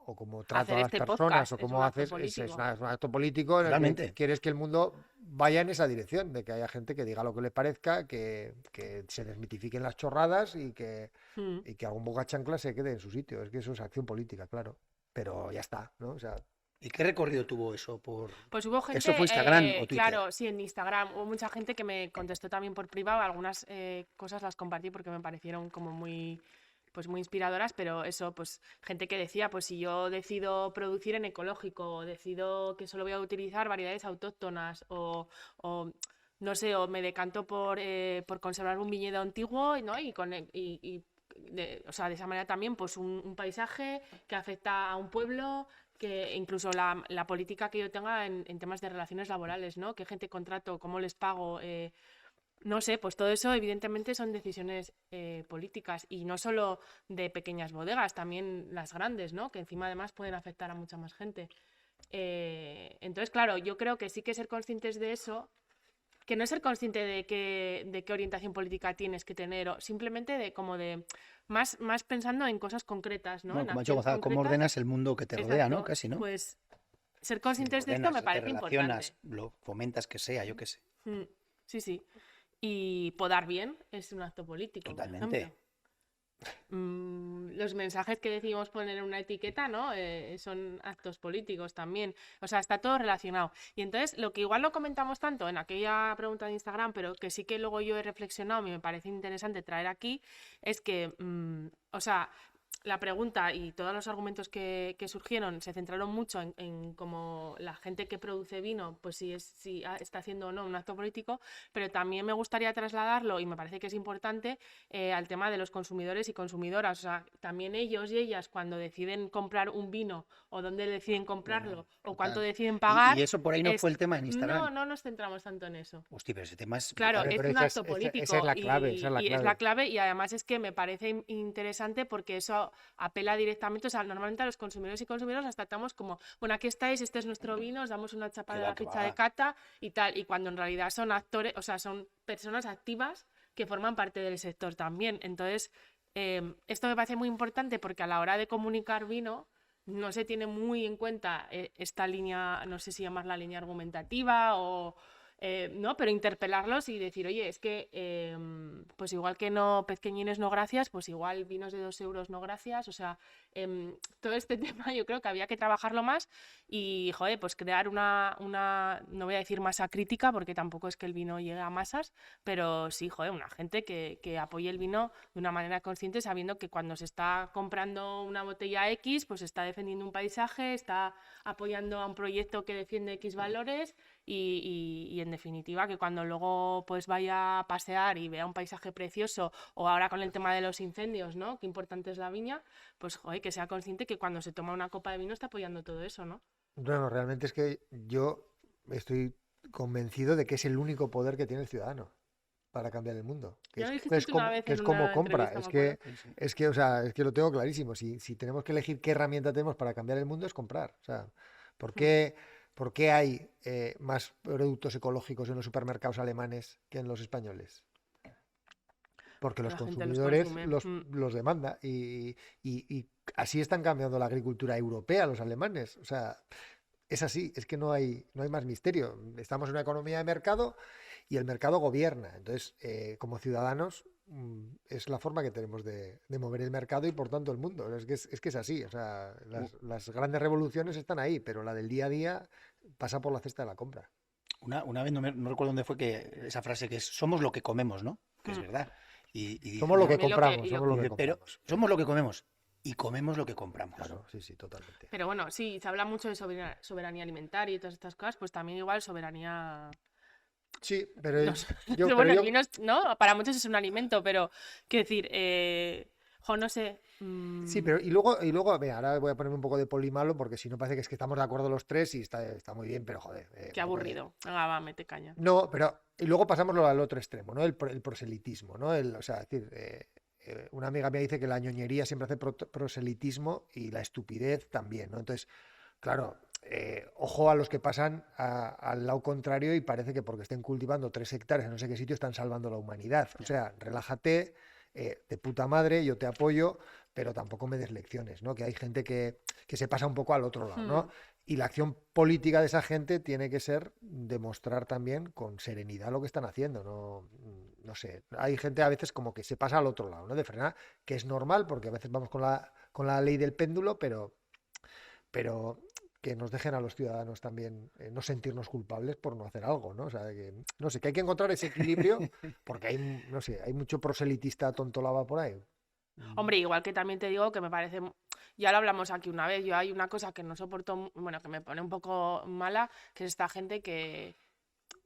trato Hacer a las este personas podcast o es cómo un acto haces, es político. un acto político en el que Totalmente. quieres que el mundo vaya en esa dirección, de que haya gente que diga lo que le parezca, que se desmitifiquen las chorradas y que algún boca chancla se quede en su sitio. Es que eso es acción política, claro. Pero ya está, ¿no? O sea, ¿Y qué recorrido tuvo eso? Pues hubo gente, ¿Eso fue Instagram o Twitter? claro, sí, en Instagram. Hubo mucha gente que me contestó también por privado. Algunas cosas las compartí porque me parecieron como muy, pues muy inspiradoras, pero eso, pues gente que decía, pues si yo decido producir en ecológico, o decido que solo voy a utilizar variedades autóctonas, o no sé, o me decanto por conservar un viñedo antiguo, ¿no? O sea, de esa manera también, pues un paisaje que afecta a un pueblo, que incluso la política que yo tenga en temas de relaciones laborales, ¿no? ¿Qué gente contrato? ¿Cómo les pago? No sé, pues todo eso evidentemente son decisiones políticas y no solo de pequeñas bodegas, también las grandes, ¿no? Que encima además pueden afectar a mucha más gente. Entonces, claro, yo creo que sí que ser conscientes de eso, que no es ser consciente de qué orientación política tienes que tener, o simplemente más pensando en cosas concretas, ¿no? Bueno, En como ha dicho acciones Gonzalo, ¿cómo concretas. ordenas el mundo que te rodea, ¿no? Exacto, Casi, ¿no? pues ser Si conscientes de esto ordenas, me te parece importante. relacionas, lo fomentas que sea, yo qué sé. Sí, sí. Y podar bien es un acto político, por Totalmente. ejemplo. Los mensajes que decidimos poner en una etiqueta, ¿no? Son actos políticos también. O sea, está todo relacionado. Y entonces, lo que igual no comentamos tanto en aquella pregunta de Instagram, pero que sí que luego yo he reflexionado y me parece interesante traer aquí, es que, o sea, la pregunta y todos los argumentos que surgieron se centraron mucho en cómo la gente que produce vino, pues si está haciendo o no un acto político, pero también me gustaría trasladarlo, y me parece que es importante, al tema de los consumidores y consumidoras. O sea, también ellos y ellas, cuando deciden comprar un vino, o dónde deciden comprarlo, o cuánto Total. deciden pagar. Y eso por ahí no fue el tema en Instagram. No nos centramos tanto en eso. Hostia, pero ese tema es Claro, brutal. es Pero un esa acto político esa es la clave, esa es la y es clave. la clave, y además es que me parece interesante porque eso apela directamente, o sea, normalmente a los consumidores y consumidoras las tratamos como, bueno, aquí estáis, este es nuestro vino, os damos una chapa Que de va, la que ficha va. de cata y tal, y cuando en realidad son actores, o sea, son personas activas que forman parte del sector también. Entonces, esto me parece muy importante porque a la hora de comunicar vino no se tiene muy en cuenta esta línea, no sé si llamarla línea argumentativa o... no, pero interpelarlos y decir, oye, es que pues igual que no pezqueñines no gracias, pues igual vinos de 2 euros no gracias. O sea, todo este tema yo creo que había que trabajarlo más y, joder, pues crear no voy a decir masa crítica porque tampoco es que el vino llegue a masas, pero sí, joder, una gente que apoye el vino de una manera consciente, sabiendo que cuando se está comprando una botella X, pues está defendiendo un paisaje, está apoyando a un proyecto que defiende X valores y en definitiva que cuando luego pues vaya a pasear y vea un paisaje precioso, o ahora con el tema de los incendios, ¿no? Qué importante es la viña, pues joder, que sea consciente que cuando se toma una copa de vino está apoyando todo eso, ¿no? No, realmente es que yo estoy convencido de que es el único poder que tiene el ciudadano para cambiar el mundo. Ya lo dijiste tú una vez Que en es como una compra. entrevista, me acuerdo. O sea, es que lo tengo clarísimo. Si tenemos que elegir qué herramienta tenemos para cambiar el mundo es comprar. O sea, ¿por qué hay más productos ecológicos en los supermercados alemanes que en los españoles? Porque los La gente los consumidores consume. los demanda y así están cambiando la agricultura europea los alemanes. O sea, es así, es que no hay más misterio. Estamos en una economía de mercado y el mercado gobierna. Entonces, como ciudadanos, es la forma que tenemos de mover el mercado y por tanto el mundo. Es que es así. O sea, las grandes revoluciones están ahí, pero la del día a día pasa por la cesta de la compra. Una vez no recuerdo dónde fue que esa frase que es somos lo que comemos, ¿no? Que es verdad. Y Somos lo que También compramos, somos lo que pero compramos. somos lo que comemos y comemos lo que compramos. Claro, sí, totalmente. Pero bueno, sí, se habla mucho de soberanía alimentaria y todas estas cosas, pues también igual soberanía... Sí, pero No sé. yo, Pero bueno, pero el yo, vino, ¿no? Para muchos es un alimento, pero quiero decir, no sé. sí, pero y luego, mira, ahora voy a ponerme un poco de polimalo porque si no parece que estamos de acuerdo los tres y está muy bien, pero joder. Qué un poco de- aburrido. Venga, va, mete caña. No, pero y luego pasamos al otro extremo, ¿no? El proselitismo, ¿no? O sea, es decir, una amiga mía dice que la ñoñería siempre hace proselitismo y la estupidez también, ¿no? Entonces, claro, ojo a los que pasan al lado contrario y parece que porque estén cultivando 3 hectáreas en no sé qué sitio están salvando la humanidad. O sea, relájate, de puta madre, yo te apoyo, pero tampoco me des lecciones, ¿no? Que hay gente que se pasa un poco al otro lado, ¿no? Y la acción política de esa gente tiene que ser demostrar también con serenidad lo que están haciendo, no sé. Hay gente a veces como que se pasa al otro lado, ¿no? De frenar, que es normal porque a veces vamos con la ley del péndulo, pero que nos dejen a los ciudadanos también no sentirnos culpables por no hacer algo, ¿no? O sea, que, no sé, que hay que encontrar ese equilibrio porque hay, no sé, hay mucho proselitista tontolaba por ahí. Hombre, igual que también te digo que me parece, ya lo hablamos aquí una vez, yo hay una cosa que no soporto, bueno, que me pone un poco mala, que es esta gente que,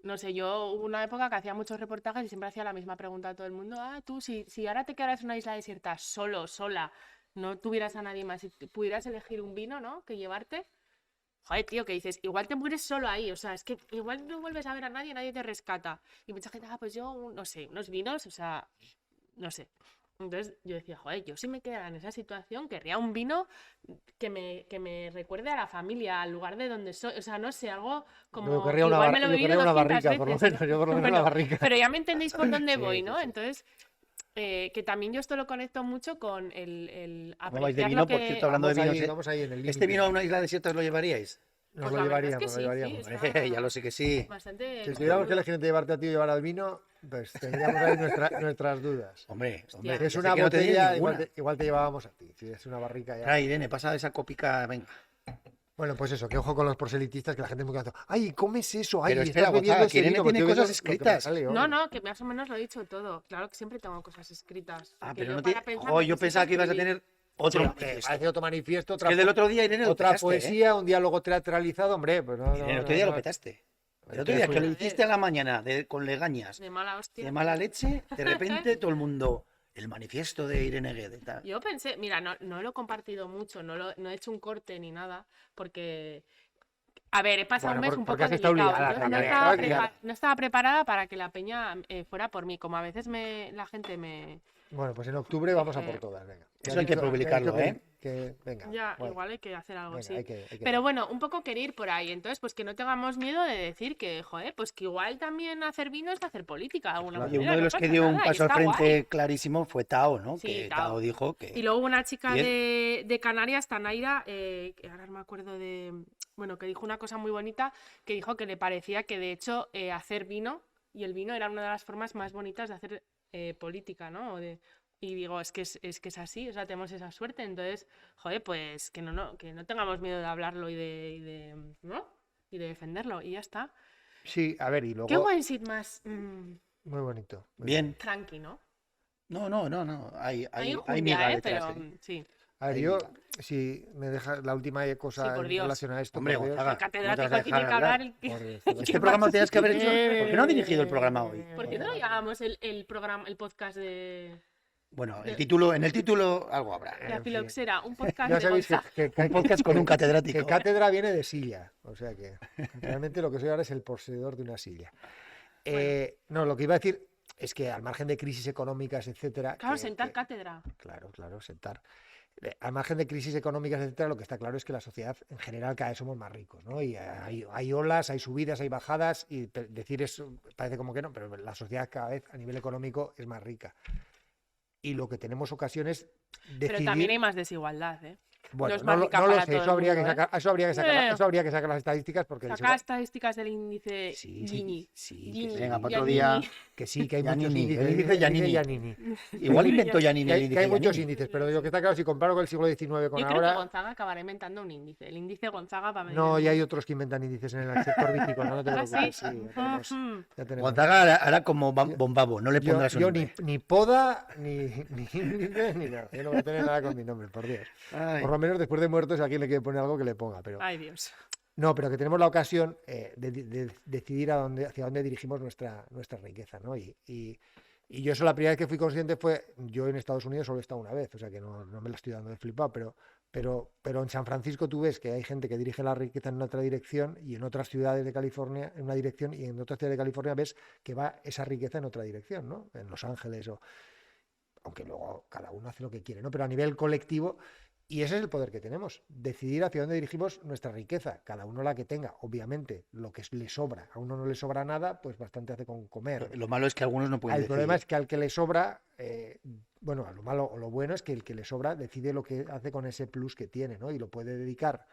no sé, yo hubo una época que hacía muchos reportajes y siempre hacía la misma pregunta a todo el mundo, tú, si ahora te quedaras en una isla desierta, sola, no tuvieras a nadie más y pudieras elegir un vino, ¿no?, que llevarte, joder, tío, que dices, igual te mueres solo ahí, o sea, es que igual no vuelves a ver a nadie te rescata. Y mucha gente, pues yo, no sé, unos vinos, o sea, no sé. Entonces yo decía, joder, yo si me quedara en esa situación, querría un vino que me recuerde a la familia, al lugar de donde soy, o sea, no sé, algo como Yo querría que una, igual me lo he yo bebido querría una 200 barrica, por lo veces, menos, ¿no? yo por lo menos Bueno, una barrica. pero ya me entendéis por dónde Sí, voy, sí, ¿no? sí. Entonces, que también yo esto lo conecto mucho con el ¿Cómo vais de apreciar vino? lo Por que... cierto, hablando de vinos, Vamos ahí en el ¿este límite. vino a una isla desierta os lo llevaríais? Nos Pues lo la verdad es llevaríamos, que nos lo sí, llevaríamos. está Ya lo sé que sí. bastante Si tuviéramos que cojonudo. elegir entre llevarte a ti o llevar al vino, pues tendríamos ahí nuestras dudas. Hombre, Hostia. hombre, Si es ya sé una que no te diréis botella, ninguna. igual te llevábamos a ti. Si es una barrica ya. Trae, Irene, pasa esa copica, venga. Bueno, pues eso, que ojo con los proselitistas, que la gente es muy cansada. ¡Ay, comes eso! ¡Ay, Pero estás espera, bebiendo Gonzaga, ese que Irene vino! Pues tiene estoy cosas bebiendo lo que me escritas. sale hoy. No, que más o menos lo he dicho todo. Claro que siempre tengo cosas escritas. Ah, porque pero yo no para te... pensar Oh, yo necesito pensaba que ibas a escribir. tener otro Sí, manifiesto. parece otro manifiesto, Es que el del otro día, Irene, lo otra petaste, ¿eh? poesía, un diálogo teatralizado, hombre, pues no, Irene, el no, otro día no, lo petaste. El Bueno, otro día que lo joder. hiciste a la mañana con legañas, De mala hostia. de mala leche, de repente todo el mundo, el manifiesto de Irene Guede. Tal. Yo pensé, mira, no lo he compartido mucho, no he hecho un corte ni nada, porque, a ver, he pasado Bueno, un mes un porque poco has estado delicado. liada, Entonces claro, estaba estabas liada. no estaba preparada para que la peña fuera por mí. Como a veces la gente me... Bueno, pues en octubre vamos a por todas, venga. Eso hay que publicarlo, Venga, Ya, bueno, igual hay que hacer algo venga, así. hay que Pero bueno, un poco querer ir por ahí. Entonces, pues que no tengamos miedo de decir que, joder, pues que igual también hacer vino es hacer política de alguna Oye, manera. uno de no los que pasa dio un nada, y paso al está guay. frente clarísimo fue Tao, ¿no? Sí, Que Tao. Tao dijo que... Y luego una chica Y de Canarias, Tanaira, que ahora no me acuerdo de... Bueno, que dijo una cosa muy bonita, que dijo que le parecía que de hecho hacer vino, y el vino era una de las formas más bonitas de hacer política, ¿no? Y digo, es que es así, o sea, tenemos esa suerte, entonces, joder, pues que no tengamos miedo de hablarlo ¿no? Y de defenderlo, y ya está. Sí, a ver, y Qué luego... buen sit más Muy bonito. Bien. tranqui, ¿no? No. Hay enjundia, miga detrás, pero ¿eh? sí. A ver, Ahí yo, mira. si me dejas la última cosa Sí, por Dios. relacionada a esto, Hombre, por Dios. Gonzaga, El ¿cómo te vas a catedrático tiene dejar que hablar. Por Dios, Este programa tenías que haber hecho... ¿Por qué no ha dirigido el programa hoy? ¿Por qué no llamamos el programa, el podcast de Bueno, en el título algo habrá. La En fin. Filoxera? Un podcast Ya de sabéis Gonzaga. Un podcast con un catedrático. que cátedra viene de silla, o sea que realmente lo que soy ahora es el poseedor de una silla. No, lo que iba a decir es que al margen de crisis económicas, etcétera... Claro, que- sentar que- cátedra. Claro, sentar. Al margen de crisis económicas, etcétera, lo que está claro es que la sociedad en general cada vez somos más ricos, ¿no? Y hay olas, hay subidas, hay bajadas, y decir eso parece como que no, pero la sociedad cada vez a nivel económico es más rica. Y lo que tenemos ocasiones Pero decidir... también hay más desigualdad, ¿eh? Bueno, no es más rica no lo para sé, todo eso el habría que mundo, ¿eh? sacar, eso habría que sacar las estadísticas porque Saca estadísticas del índice Sí, Gini. Sí, Gini, venga, para ya otro día. Gini. que sí, que hay Giannini, muchos índices. el índice Giannini. Igual inventó Giannini Que el hay, índice que hay muchos Giannini. índices, pero lo que está claro, si comparo con el siglo XIX con Yo creo que ahora, Gonzaga acabará inventando un índice. El índice Gonzaga para medir no, el ya hay mundo. otros que inventan índices en el sector vitícola, no te ¿Ah, preocupes. sí? Sí, ya tenemos. Gonzaga hará como Bombabo, no le Yo, pondrás un yo nombre. ni poda, ni índice, ni nada. Yo no voy a tener nada con mi nombre, por Dios. Ay. Por lo menos después de muertos, si alguien le quiere poner algo que le ponga. Pero Ay, Dios. no, pero que tenemos la ocasión de decidir hacia dónde dirigimos nuestra riqueza, ¿no? Y yo eso la primera vez que fui consciente fue, yo en Estados Unidos solo he estado una vez, o sea que no me la estoy dando de flipado, pero en San Francisco tú ves que hay gente que dirige la riqueza en otra dirección y en otras ciudades de California en una dirección y en otras ciudades de California ves que va esa riqueza en otra dirección, ¿no? En Los Ángeles aunque luego cada uno hace lo que quiere, ¿no? Pero a nivel colectivo, y ese es el poder que tenemos, decidir hacia dónde dirigimos nuestra riqueza, cada uno la que tenga, obviamente, lo que le sobra, a uno no le sobra nada, pues bastante hace con comer. Lo malo es que algunos no pueden El problema decidir. es que al que le sobra, bueno, a lo malo o lo bueno es que el que le sobra decide lo que hace con ese plus que tiene, ¿no? Y lo puede dedicar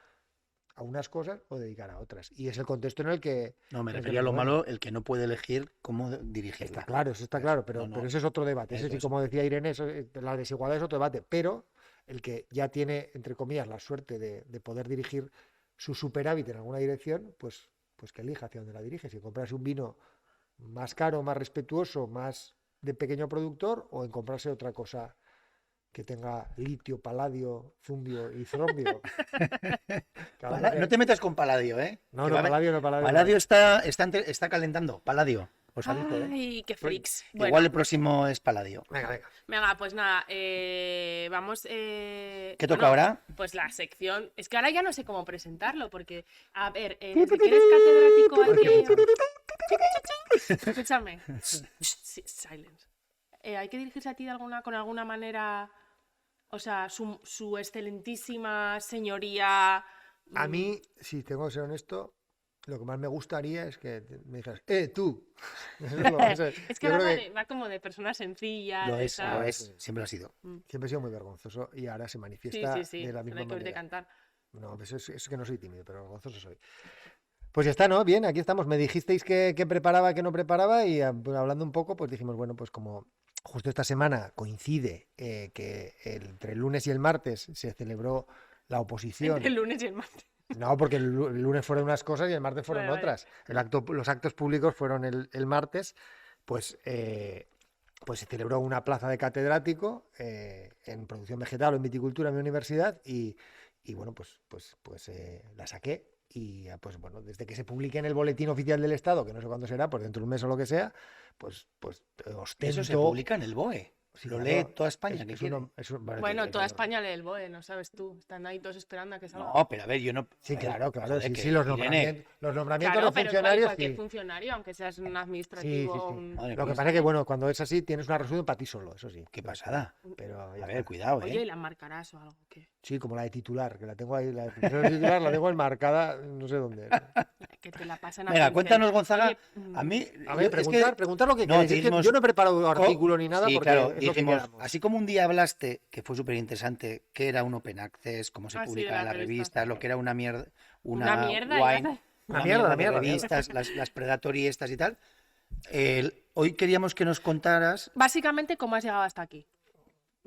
a unas cosas o dedicar a otras. Y es el contexto en el que... No, me en el que refería a lo nos movemos. malo, el que no puede elegir cómo dirigirla. Está claro, eso está claro, pero, no, pero ese es otro debate. Ese eso sí, es. como decía Irene, la desigualdad es otro debate, pero el que ya tiene, entre comillas, la suerte de poder dirigir su superávit en alguna dirección, pues que elija hacia dónde la dirige. Si comprarse un vino más caro, más respetuoso, más de pequeño productor, o en comprarse otra cosa que tenga litio, paladio, zumbio y zrombio. No te metas con Paladio, ¿eh? No, Que no, va a haber- paladio no, paladio. Paladio está calentando. Paladio, os aviso, ¿eh? Ay, qué freaks. Igual Bueno, el próximo es Paladio. Venga, venga. venga, pues nada, vamos. ¿Qué bueno, toca ahora? Pues la sección. Es que ahora ya no sé cómo presentarlo, porque, a ver, desde que eres catedrático hay que. Escúchame. Sí, silence. Hay que dirigirse a ti con alguna manera. O sea, su excelentísima señoría. A mí, si tengo que ser honesto, lo que más me gustaría es que me dijeras, tú. Eso es. Es que Yo va, creo que va como de persona sencilla. Lo de es, tal. lo es. Siempre lo ha sido. siempre he sido muy vergonzoso y ahora se Sí, manifiesta sí, sí. de la No misma hay que oírte manera. cantar. No, pues es que no soy tímido, pero vergonzoso soy. Pues ya está, ¿no? Bien, aquí estamos. Me dijisteis que preparaba, que no preparaba y pues, hablando un poco, pues dijimos, bueno, pues como justo esta semana coincide que entre el lunes y el martes se celebró la oposición. Entre el lunes y el martes. No, porque el lunes fueron unas cosas y el martes fueron Vale, vale. otras. Los actos públicos fueron el martes, pues se celebró una plaza de catedrático en producción vegetal o en viticultura en mi universidad y bueno, pues la saqué y pues bueno, desde que se publique en el boletín oficial del Estado, que no sé cuándo será, pues dentro de un mes o lo que sea, pues ostento. Eso se publica en el BOE. Sí, Lo claro, lee toda España. ¿Qué es quiere? Bueno, toda España lee el BOE, no sabes tú. Están ahí todos esperando a que salga. No, pero a ver, yo no. Sí, a ver, claro, claro. joder, Sí, que sí, los Irene, nombramientos Claro, de pero funcionarios. cualquier Sí. funcionario, aunque seas un Sí, administrativo. sí, sí. Madre Lo que mía, pasa es que, bueno, cuando es así, tienes una resolución para ti solo, eso sí. qué pasada. Pero ya A ver, está. cuidado, Oye, ¿y ¿eh? la marcarás o algo? ¿Qué? Sí, como la de titular, que la tengo ahí, la de titular la tengo enmarcada, no sé dónde. Que te la pasan a Venga, pincel. cuéntanos, Gonzaga. Oye, A mí. A ver, yo- es que- preguntar lo que no, queréis. Es que dijimos- yo no he preparado artículo ni nada Sí, porque claro, es lo que dijimos, queramos. así como un día hablaste, que fue súper interesante, que era un open access, cómo se Ah, sí, de publicaban las las revistas. revistas, lo que era una mierda, Una mierda, wine, ya. una mierda, de revistas, las predatory estas y tal. Hoy queríamos que nos contaras. Básicamente, ¿cómo has llegado hasta aquí?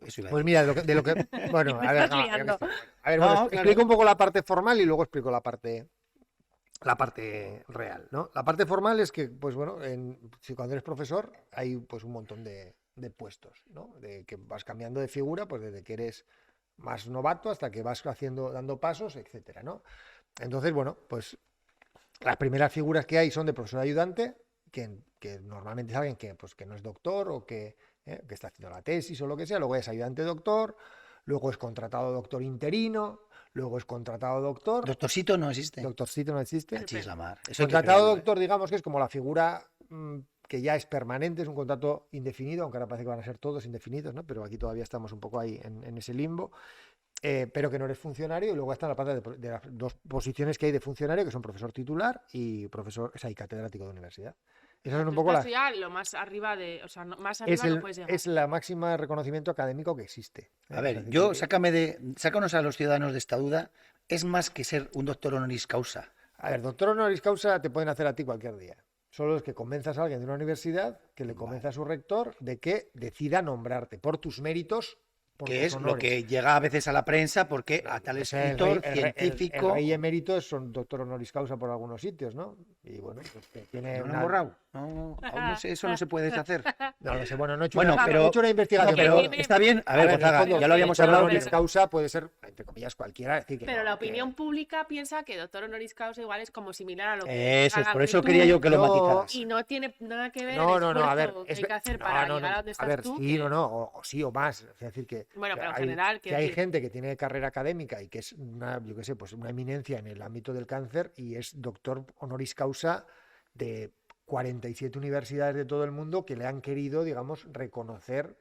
Eso iba a Pues decir. mira, de lo que bueno, Me a ver, estás no, liando. a ver, No, bueno, claro. explico un poco la parte formal y luego explico la parte real, ¿no? La parte formal es que, pues bueno, si cuando eres profesor hay pues un montón de puestos, ¿no? De que vas cambiando de figura, pues desde que eres más novato hasta que vas dando pasos, etcétera, ¿no? Entonces, bueno, pues las primeras figuras que hay son de profesor ayudante, que normalmente es alguien que no es doctor o que está haciendo la tesis o lo que sea, luego es ayudante doctor, luego es contratado doctor interino, luego es contratado doctor. Doctorcito no existe. Doctorcito no existe. Cachis la mar. Eso hay que Contratado creerlo, ¿eh? doctor, digamos que es como la figura que ya es permanente, es un contrato indefinido, aunque ahora parece que van a ser todos indefinidos, ¿no? Pero aquí todavía estamos un poco ahí en ese limbo. Pero que no eres funcionario, y luego está la parte de las dos posiciones que hay de funcionario, que son profesor titular y profesor, y catedrático de universidad. Esas son un Tú poco estás las. ya lo más arriba de. O sea, más arriba no puedes llegar. Es la máxima reconocimiento académico que existe. A ver, Es decir, yo, que- sácanos a los ciudadanos de esta duda, es más que ser un doctor honoris causa. A ver, doctor honoris causa te pueden hacer a ti cualquier día. Solo es que convenzas a alguien de una universidad, que le convenza a su rector de que decida nombrarte por tus méritos, por Que tus es lo honores. que llega a veces a la prensa porque a tal O sea, escritor el científico. rey emérito es un doctor honoris causa por algunos sitios, ¿no? Y bueno, pues que tiene ¿No lo una- han borrado? No, aún no sé, eso no se puede deshacer. No lo sé, bueno, no he hecho, Bueno, una, pero- no he hecho una No, investigación. pero Pero- está bien. A ver, en el Gonzaga, fondo, ya lo habíamos doctor hablado. honoris que- causa puede ser, entre comillas, cualquiera. Es decir, que Pero no, la que- opinión pública piensa que doctor honoris causa igual es como similar a lo que Eso es, haga por eso tú, quería yo que lo Yo- matizaras. y no tiene nada que ver No, el no, no, a ver. esfuerzo que hay ve- que hacer no, para no, llegar no, a donde a estás ver, tú. sí, no, o sí o más. Es decir, que. Bueno, que pero en hay, general, que quiero hay decir- gente que tiene carrera académica y que es una, yo qué sé, pues una eminencia en el ámbito del cáncer y es doctor honoris causa de 47 universidades de todo el mundo que le han querido, digamos, reconocer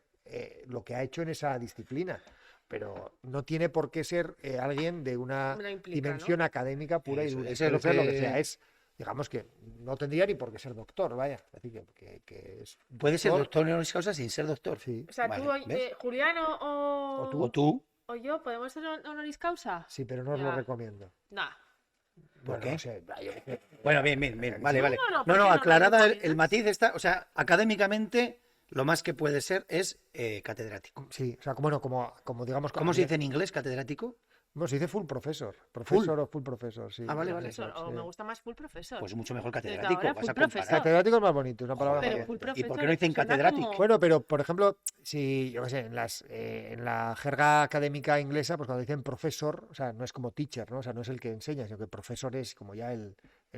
lo que ha hecho en esa disciplina. Pero no tiene por qué ser alguien de una No implica, dimensión académica pura y Eso, dura. eso es Puede lo ser lo que que- sea. Es, digamos que no tendría ni por qué ser doctor, vaya. Es decir, que es Puede ser doctor honoris causa sin ser doctor. Sí, O sea, Vale, tú, ¿ves? Julián O tú. O tú. o yo, ¿podemos ser honoris causa? sí, pero no os lo Ya. recomiendo. Nah. ¿Por Bueno, qué? no sé, yo qué sé. Bueno, bien, bien, bien. Vale, vale. no, No, ¿por qué no, no lo aclarada el recomiendas? matiz está. O sea, académicamente, lo más que puede ser es catedrático. Sí, o sea, bueno, como digamos. ¿Cómo se dice en inglés catedrático? Bueno, se dice full profesor. Profesor o full profesor, sí. Ah, vale, vale. Profesor, o me gusta más full profesor. Pues mucho mejor Desde catedrático, ahora, vas full a comparar. profesor. Catedrático es más bonito, una palabra Joder. más Pero full bonita. ¿Y por profesor qué no dicen suena catedrático? como- Bueno, pero por ejemplo, si yo qué sé, en la jerga académica inglesa, pues cuando dicen profesor, o sea, no es como teacher, ¿no? O sea, no es el que enseña, sino que profesor es como ya el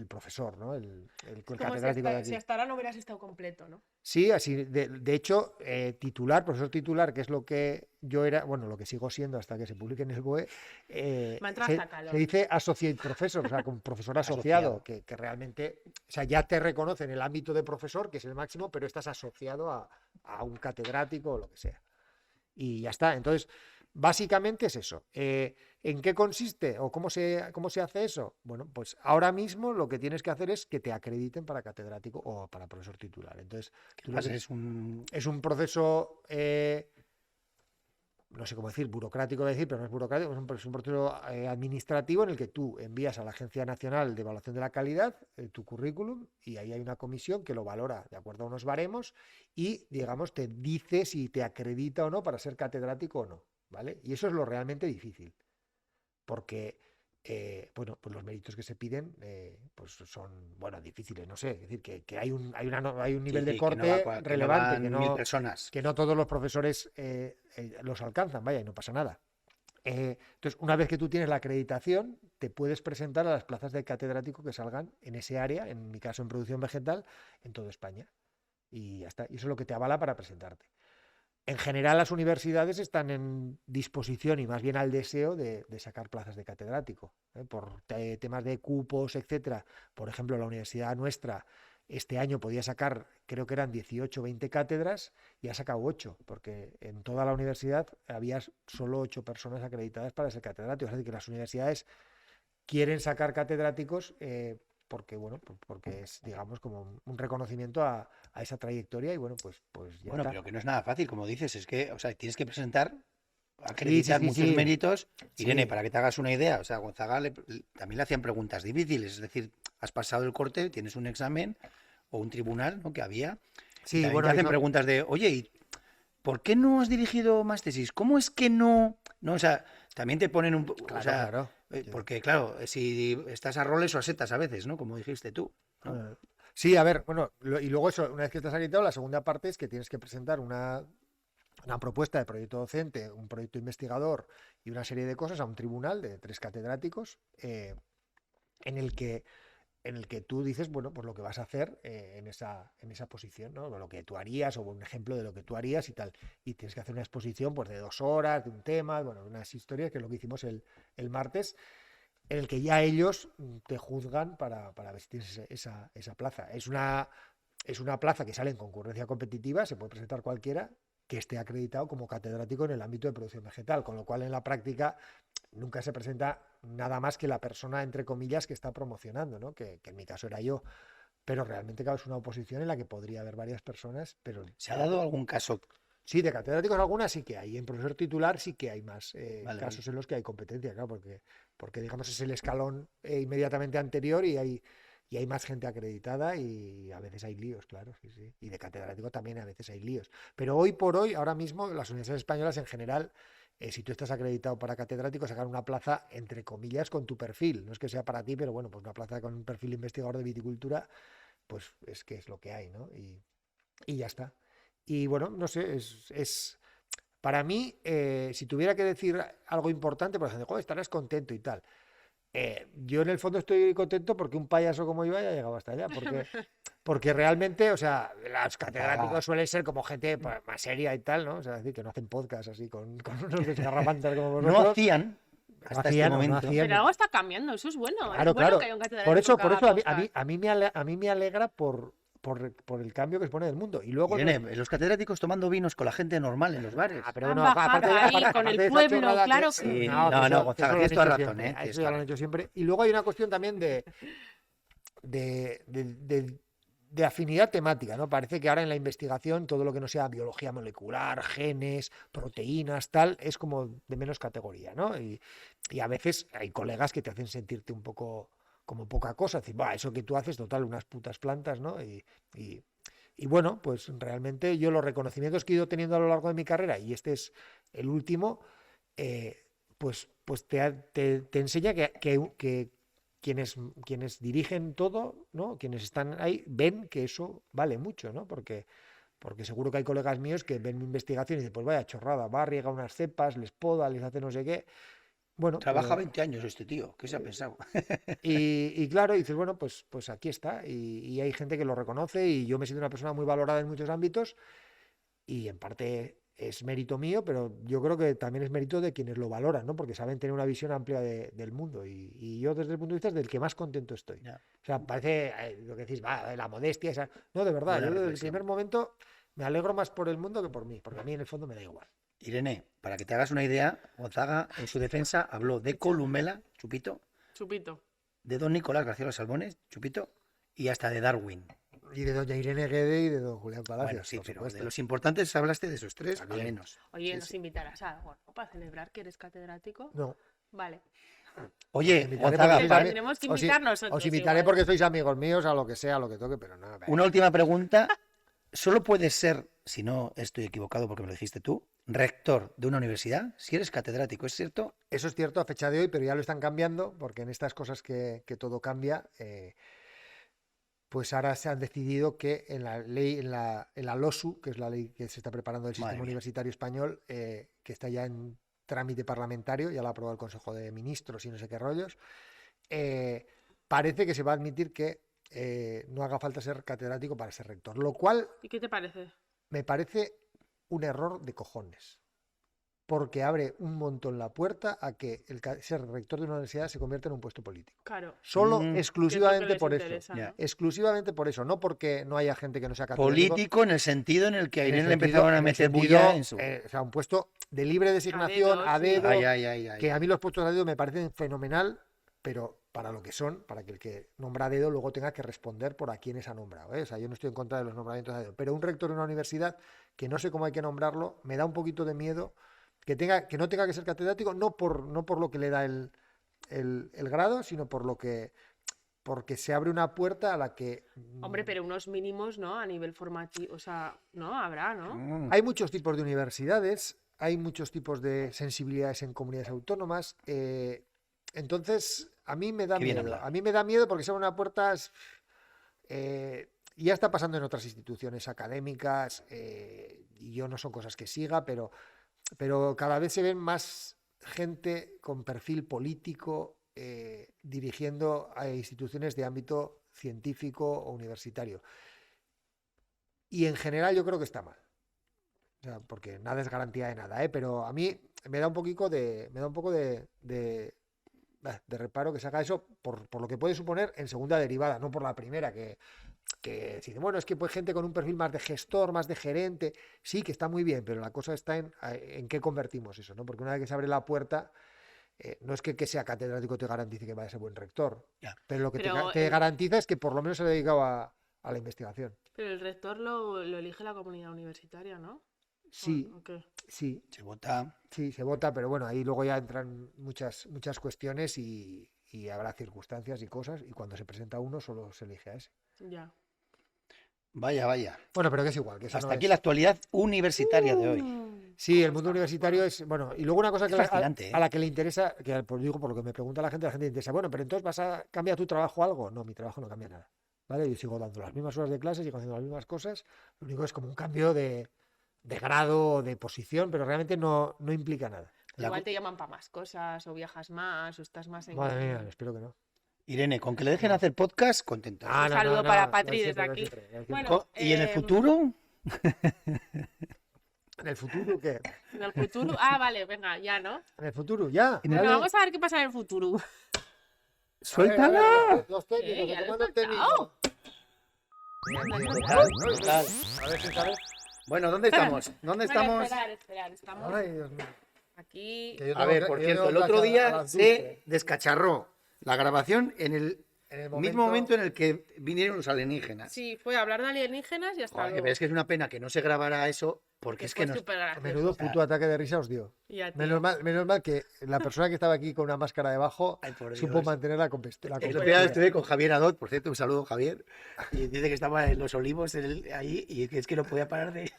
profesor, ¿no? El Como si catedrático de hasta, si aquí. hasta ahora no hubieras estado completo, ¿no? Sí, así, de hecho, titular, profesor titular, que es lo que yo era, bueno, lo que sigo siendo hasta que se publique en el BOE, Me ha entrado hasta calor. se dice associate professor, o sea, con profesor asociado, que realmente, o sea, ya te reconocen el ámbito de profesor, que es el máximo, pero estás asociado a un catedrático o lo que sea. Y ya está. Entonces, básicamente es eso. ¿En qué consiste o cómo se hace eso? Bueno, pues ahora mismo lo que tienes que hacer es que te acrediten para catedrático o para profesor titular. Entonces, tú lo que- Es un... es un proceso, no sé cómo decir, burocrático decir, pero no es burocrático, es un proceso administrativo en el que tú envías a la Agencia Nacional de Evaluación de la Calidad tu currículum y ahí hay una comisión que lo valora de acuerdo a unos baremos y, digamos, te dice si te acredita o no para ser catedrático o no, ¿vale? Y eso es lo realmente difícil, porque bueno, pues los méritos que se piden pues son, bueno, difíciles, no sé, es decir, que hay un nivel de corte relevante, que no van 1000 personas. que no todos los profesores los alcanzan, vaya, y no pasa nada. Entonces, una vez que tú tienes la acreditación, te puedes presentar a las plazas de catedrático que salgan en ese área, en mi caso en producción vegetal, en toda España. Y ya está. Y eso es lo que te avala para presentarte. En general, las universidades están en disposición y más bien al deseo de sacar plazas de catedrático, por temas de cupos, etcétera. Por ejemplo, la universidad nuestra este año podía sacar, creo que eran 18 o 20 cátedras y ha sacado 8, porque en toda la universidad había solo 8 personas acreditadas para ser catedrático. Es decir, que las universidades quieren sacar catedráticos porque, bueno, porque es, digamos, como un reconocimiento a esa trayectoria y, bueno, pues ya Bueno, está. pero que no es nada fácil, como dices, es que, o sea, tienes que presentar, Sí, acreditar muchos sí. méritos. Irene, Sí. para que te hagas una idea, o sea, a Gonzaga también le hacían preguntas difíciles, es decir, has pasado el corte, tienes un examen o un tribunal, ¿no? Que había. Sí, También bueno, te hacen eso- preguntas de, oye, ¿y por qué no has dirigido más tesis? ¿Cómo es que no? No, o sea, también te ponen un... Claro, o sea, claro. porque claro, si estás a roles o a setas a veces, ¿no? Como dijiste tú, ¿no? Sí, a ver, bueno, y luego eso, una vez que estás acreditado, la segunda parte es que tienes que presentar una propuesta de proyecto docente, un proyecto investigador y una serie de cosas a un tribunal de 3 catedráticos en el que tú dices, bueno, pues lo que vas a hacer en esa posición, ¿no? Lo que tú harías o un ejemplo de lo que tú harías y tal. Y tienes que hacer una exposición pues de 2 horas, de un tema, bueno, unas historias, que es lo que hicimos el martes, en el que ya ellos te juzgan para ver si tienes esa plaza. Es una plaza que sale en concurrencia competitiva, se puede presentar cualquiera que esté acreditado como catedrático en el ámbito de producción vegetal, con lo cual en la práctica nunca se presenta nada más que la persona, entre comillas, que está promocionando, ¿no? Que en mi caso era yo. Pero realmente, claro, es una oposición en la que podría haber varias personas, pero... ¿Se ha dado algún caso? Sí, de catedráticos algunas sí que hay. En profesor titular sí que hay más Vale, casos vale. en los que hay competencia, claro, porque digamos es el escalón inmediatamente anterior y hay más gente acreditada y a veces hay líos, claro, sí, sí. Y de catedrático también a veces hay líos. Pero hoy por hoy, ahora mismo, las universidades españolas en general, si tú estás acreditado para catedrático, sacar una plaza, entre comillas, con tu perfil. No es que sea para ti, pero bueno, pues una plaza con un perfil investigador de viticultura, pues es que es lo que hay, ¿no? Y ya está. Y bueno, no sé, para mí, si tuviera que decir algo importante, por ejemplo, joder, estarás contento y tal. Yo en el fondo estoy contento porque un payaso como yo haya llegado hasta allá, porque realmente, o sea, los catedráticos suelen ser como gente pues, más seria y tal, ¿no? O sea, es decir, que no hacen podcast así con unos desgarramantes como No vosotros. hacían No hasta este hacían o no momento. hacían. Pero algo está cambiando, eso es bueno. Claro, Es bueno claro. que haya un Por catedrático eso, que haga podcast. a mí me alegra por el cambio que supone del mundo. Y luego Irene, los catedráticos tomando vinos con la gente normal en los bares. pero Han bueno, bajado ahí con aparte el de esa pueblo, chorrada claro Sí, que- no, que no, Gonzaga, eso lo tienes han toda hecho razón, siempre, tienes eso ya lo han toda hecho siempre. Y luego hay una cuestión también de afinidad temática, ¿no? Parece que ahora en la investigación todo lo que no sea biología molecular, genes, proteínas, tal, es como de menos categoría, ¿no? Y a veces hay colegas que te hacen sentirte un poco como poca cosa, decir, "Buah, eso que tú haces, total, unas putas plantas, ¿no?" Y bueno, pues realmente yo los reconocimientos que he ido teniendo a lo largo de mi carrera, y este es el último, pues pues te enseña que quienes dirigen todo, ¿no? Quienes están ahí, ven que eso vale mucho, ¿no? Porque seguro que hay colegas míos que ven mi investigación y dicen, pues vaya chorrada, va, riega unas cepas, les poda, les hace no sé qué. Bueno, Trabaja 20 años este tío, ¿qué se ha pensado? y claro, dices, bueno, pues aquí está. Y hay gente que lo reconoce y yo me siento una persona muy valorada en muchos ámbitos y en parte es mérito mío, pero yo creo que también es mérito de quienes lo valoran, ¿no? Porque saben tener una visión amplia del mundo y yo desde el punto de vista es del que más contento estoy. Ya. O sea, parece lo que decís, va, la modestia, esa... No, de verdad, Buena yo desde el reflexión. primer momento me alegro más por el mundo que por mí, porque a mí en el fondo me da igual. Irene, para que te hagas una idea, Gonzaga en su defensa habló de Columela, Chupito, Chupito. de don Nicolás García los Salmones, Chupito, y hasta de Darwin. Y de doña Irene Guede y de don Julián Palacios, Bueno, sí, por pero supuesto. de los importantes hablaste de esos tres, al También. menos. Oye, Sí, ¿nos sí. invitarás a algo, ¿no? Para celebrar que eres catedrático? No. Vale. Oye, Invitaré Gonzaga, porque Pero sois tendremos que os i- invitar nosotros. Os invitaré igual. porque sois amigos míos a lo que sea, a lo que toque, pero no. una última pregunta. ¿Solo puedes ser, si no estoy equivocado porque me lo dijiste tú, rector de una universidad si eres catedrático? ¿Es cierto? Eso es cierto a fecha de hoy, pero ya lo están cambiando, porque en estas cosas que todo cambia, pues ahora se han decidido que en la ley, en la LOSU, que es la ley que se está preparando del Madre sistema mía. universitario español, que está ya en trámite parlamentario, ya lo ha aprobado el Consejo de Ministros y no sé qué rollos, parece que se va a admitir que no haga falta ser catedrático para ser rector, lo cual ¿Y qué te parece? me parece un error de cojones, porque abre un montón la puerta a que ser rector de una universidad se convierta en un puesto político. Claro. Solo, Mm. que es lo que exclusivamente les por eso. interesa, Ya. ¿no? Exclusivamente por eso, no porque no haya gente que no sea catedrático. Político en el sentido en el que a en el Irene le sentido- empezaron a en el meter sentido, bulla en su... o sea, un puesto de libre designación, a sí. dedo, Ay, ay, ay, ay. que a mí los puestos a dedo me parecen fenomenal, pero para lo que son, para que el que nombra a dedo luego tenga que responder por a quiénes ha nombrado, ¿eh? O sea, yo no estoy en contra de los nombramientos a dedo, pero un rector de una universidad que no sé cómo hay que nombrarlo, me da un poquito de miedo que no tenga que ser catedrático, no por lo que le da el grado, sino porque se abre una puerta a la que Hombre, pero unos mínimos, ¿no? A nivel formativo, o sea, ¿no? Habrá, ¿no? Mm. hay muchos tipos de universidades, hay muchos tipos de sensibilidades en comunidades autónomas. Entonces, a mí me da Qué bien miedo. hablado. A mí me da miedo porque se abre una puerta. Y ya está pasando en otras instituciones académicas, y yo no son cosas que siga, pero cada vez se ven más gente con perfil político dirigiendo a instituciones de ámbito científico o universitario. Y en general yo creo que está mal. O sea, porque nada es garantía de nada, ¿eh? Pero a mí me da un poco de reparo que se haga eso por lo que puede suponer en segunda derivada, no por la primera, que si dicen, bueno, es que pues gente con un perfil más de gestor, más de gerente, sí, que está muy bien, pero la cosa está en qué convertimos eso, ¿no? Porque una vez que se abre la puerta, no es que sea catedrático te garantice que vaya a ser buen rector, Ya. pero lo que Pero te garantiza es que por lo menos se ha dedicado a la investigación. Pero el rector lo elige la comunidad universitaria, ¿no? Sí, ¿O qué? sí, Se vota. sí, se vota, pero bueno, ahí luego ya entran muchas cuestiones y habrá circunstancias y cosas, y cuando se presenta uno solo se elige a ese. Ya. Vaya, vaya. Bueno, pero que es igual, que eso Hasta no aquí es... la actualidad universitaria de hoy. Sí, el mundo universitario es, bueno, y luego una cosa Es que fascinante, ¿eh? a la que le interesa, que pues digo por lo que me pregunta la gente le interesa, bueno, pero entonces ¿vas a cambiar tu trabajo algo? No, mi trabajo no cambia nada, ¿vale? Yo sigo dando las mismas horas de clase, sigo haciendo las mismas cosas, lo único es como un cambio de grado o de posición, pero realmente no implica nada. Igual te llaman para más cosas, o viajas más, o estás más en... Madre mía, espero que no. Irene, con que le dejen hacer podcast, contenta. Un saludo para Patri desde aquí. Bueno, ¿Y en el futuro? ¿En el futuro qué? En el futuro... Ah, vale, venga, ya, ¿no? ¿En el futuro? ¿Ya? En el- Bueno, ¿Vale? vamos a ver qué pasa en el futuro. ¡Suéltala! Los técnicos, Ya el lo he comando soltado. técnico. Total. A ver si sabes. Bueno, ¿dónde estamos? ¿Dónde Bueno, estamos? esperar, estamos Ay, Dios mío. aquí... Que yo A tengo ver, que- por que yo cierto, el tengo otro clase a día las se 12. descacharró la grabación en el En el mismo momento en el que vinieron los alienígenas. Sí, fue a hablar de alienígenas y hasta Joder, luego. pero es que es una pena que no se grabara eso, porque es que fue nos... súper gracioso. Menudo puto ataque de risa os dio. Y a ti. Menos mal que la persona que estaba aquí con una máscara debajo Ay, por supo Dios. mantener la El otro día compostura. estuve con Javier Adot, por cierto, un saludo Javier, y dice que estaba en Los Olivos ahí y que es que no podía parar de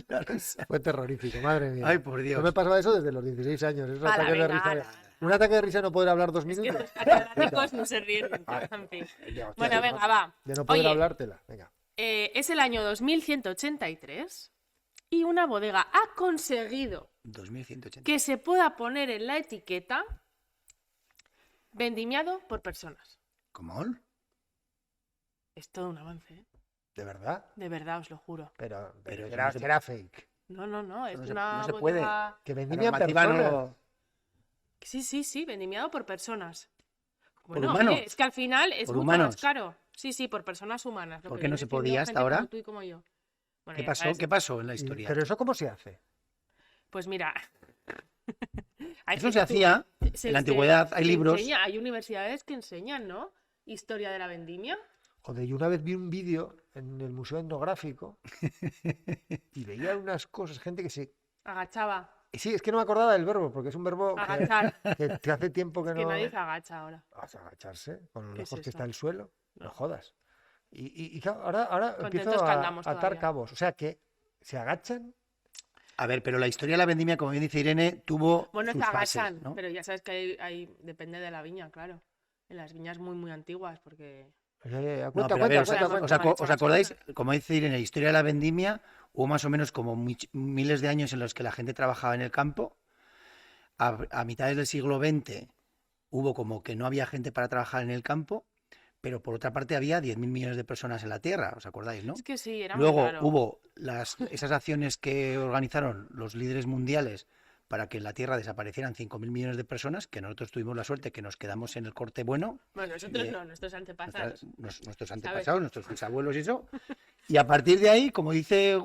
la risa. Fue terrorífico, madre mía. Ay, por No Dios. me pasaba eso desde los 16 años. Esos Hala, ataques de venga, risa. hala. Un ataque de risa no poder hablar 2 Es que minutos. los catedráticos no se ríen nunca, en fin. Ya, hostia, Bueno, venga, va. De no poder Oye, hablártela. Venga. es el año 2183 y una bodega ha conseguido 2180. que se pueda poner en la etiqueta vendimiado por personas. ¿Cómo? Es todo un avance, ¿eh? ¿De verdad? De verdad, os lo juro. Pero Pero será, no se- será fake. No, es no se- una no se puede. bodega... Que La vendimian normativa personas. no- Sí, vendimiado por personas. ¿Por Bueno, humanos? oye, es que al final es ¿Por mucho humanos? más caro. Sí, por personas humanas. lo ¿Por que qué no viene se siendo podía hasta gente como ahora? tú y como yo. Bueno, ¿Qué ya pasó? sabes. ¿Qué pasó en la historia? ¿Pero eso cómo se hace? Pues mira... hay Eso se que- hacía en la antigüedad, hay se libros. enseña, hay universidades que enseñan, ¿no? Historia de la vendimia. Joder, yo una vez vi un vídeo en el Museo Etnográfico y veía unas cosas, gente que se... Agachaba. Sí, es que no me acordaba del verbo, porque es un verbo Agachar. que hace tiempo que Es que no... nadie se agacha ahora. Vas a agacharse con lo ¿Qué es lejos que eso? está el suelo, no No. jodas. Y claro, ahora empiezo Contentos que a andamos atar todavía. cabos. O sea, que se agachan. A ver, pero la historia de la vendimia, como bien dice Irene, tuvo Bueno, sus se fases, agachan, ¿no? pero ya sabes que depende de la viña, claro. En las viñas muy antiguas, porque... No, Cuenta, pero a ver, cuenta, os- cuenta. ¿os acordáis? Como dice Irene, la historia de la vendimia, hubo más o menos como miles de años en los que la gente trabajaba en el campo. A mitades del siglo XX hubo como que no había gente para trabajar en el campo, pero por otra parte había 10.000 millones de personas en la Tierra, ¿os acordáis, no? Es que sí, era muy Luego raro. hubo esas acciones que organizaron los líderes mundiales para que en la Tierra desaparecieran 5.000 millones de personas, que nosotros tuvimos la suerte que nos quedamos en el corte bueno, Bueno, nosotros eh, no, nuestros antepasados. nuestros antepasados, nuestros bisabuelos y eso. Y a partir de ahí, como dice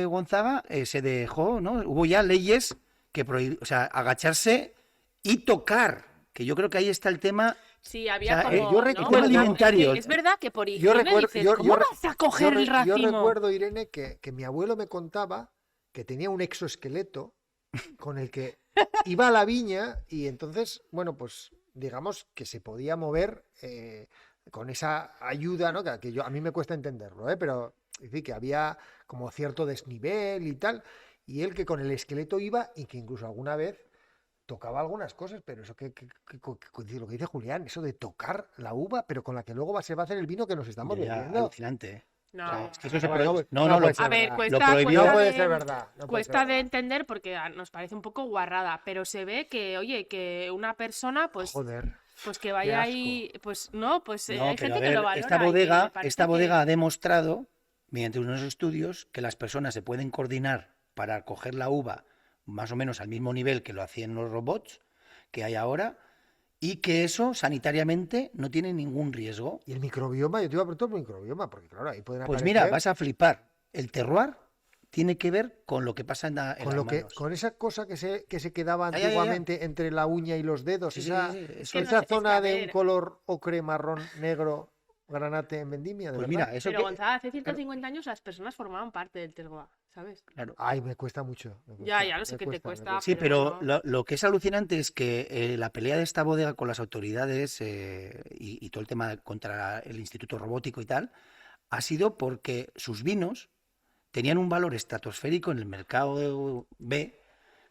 Gonzaga, se dejó, ¿no? Hubo ya leyes que prohibían, o sea, agacharse y tocar, que yo creo que ahí está el tema. Sí, había O sea, como... yo ¿no? recuerdo- Bueno, alimentario. es verdad que por Yo higiene recuerdo, dices, yo- ¿cómo yo re- vas a coger el yo racimo? recuerdo, Irene, que mi abuelo me contaba que tenía un exoesqueleto con el que iba a la viña y entonces, bueno, pues digamos que se podía mover con esa ayuda, ¿no? Que a mí me cuesta entenderlo, ¿eh? Pero es decir, que había como cierto desnivel y tal, y él que con el esqueleto iba y que incluso alguna vez tocaba algunas cosas, pero eso que lo que dice Julián, eso de tocar la uva, pero con la que luego se va a hacer el vino que nos estamos Ya, bebiendo. alucinante, ¿eh? No, O sea, es que eso se Bueno, prohíbe. no No, puede lo- ser a ver, verdad. cuesta, prohibió- No cuesta puede de- ser verdad. No puede cuesta ser de verdad. entender porque nos parece un poco guarrada, pero se ve que, oye, que una persona, pues, Joder. pues que vaya asco. ahí, pues no, pues No, hay pero gente a que ver, lo valora. esta y que me bodega, parece esta que- bodega ha demostrado, mediante unos estudios, que las personas se pueden coordinar para coger la uva más o menos al mismo nivel que lo hacían los robots que hay ahora, y que eso sanitariamente no tiene ningún riesgo. Y el microbioma, yo te iba a preguntar por el microbioma, porque claro, ahí pueden Pues aparecer mira, vas a flipar. El terroir tiene que ver con lo que pasa en con las lo que, manos. con esa cosa que se quedaba Ay, ay, ay, ay. antiguamente entre la uña y los dedos, Sí, sí, esa, sí, eso que es. no esa sé, es que, zona a de un ver. color ocre, marrón, negro, granate en vendimia, de Pues verdad. mira, eso Pero que... Gonzalo, hace 150 años las personas formaban parte del terroir, ¿sabes? Claro. Ay, me cuesta mucho. Ya lo sé que te me cuesta. Sí, pero pero no. lo que es alucinante es que la pelea de esta bodega con las autoridades y todo el tema contra el Instituto Robótico y tal, ha sido porque sus vinos tenían un valor estratosférico en el mercado B,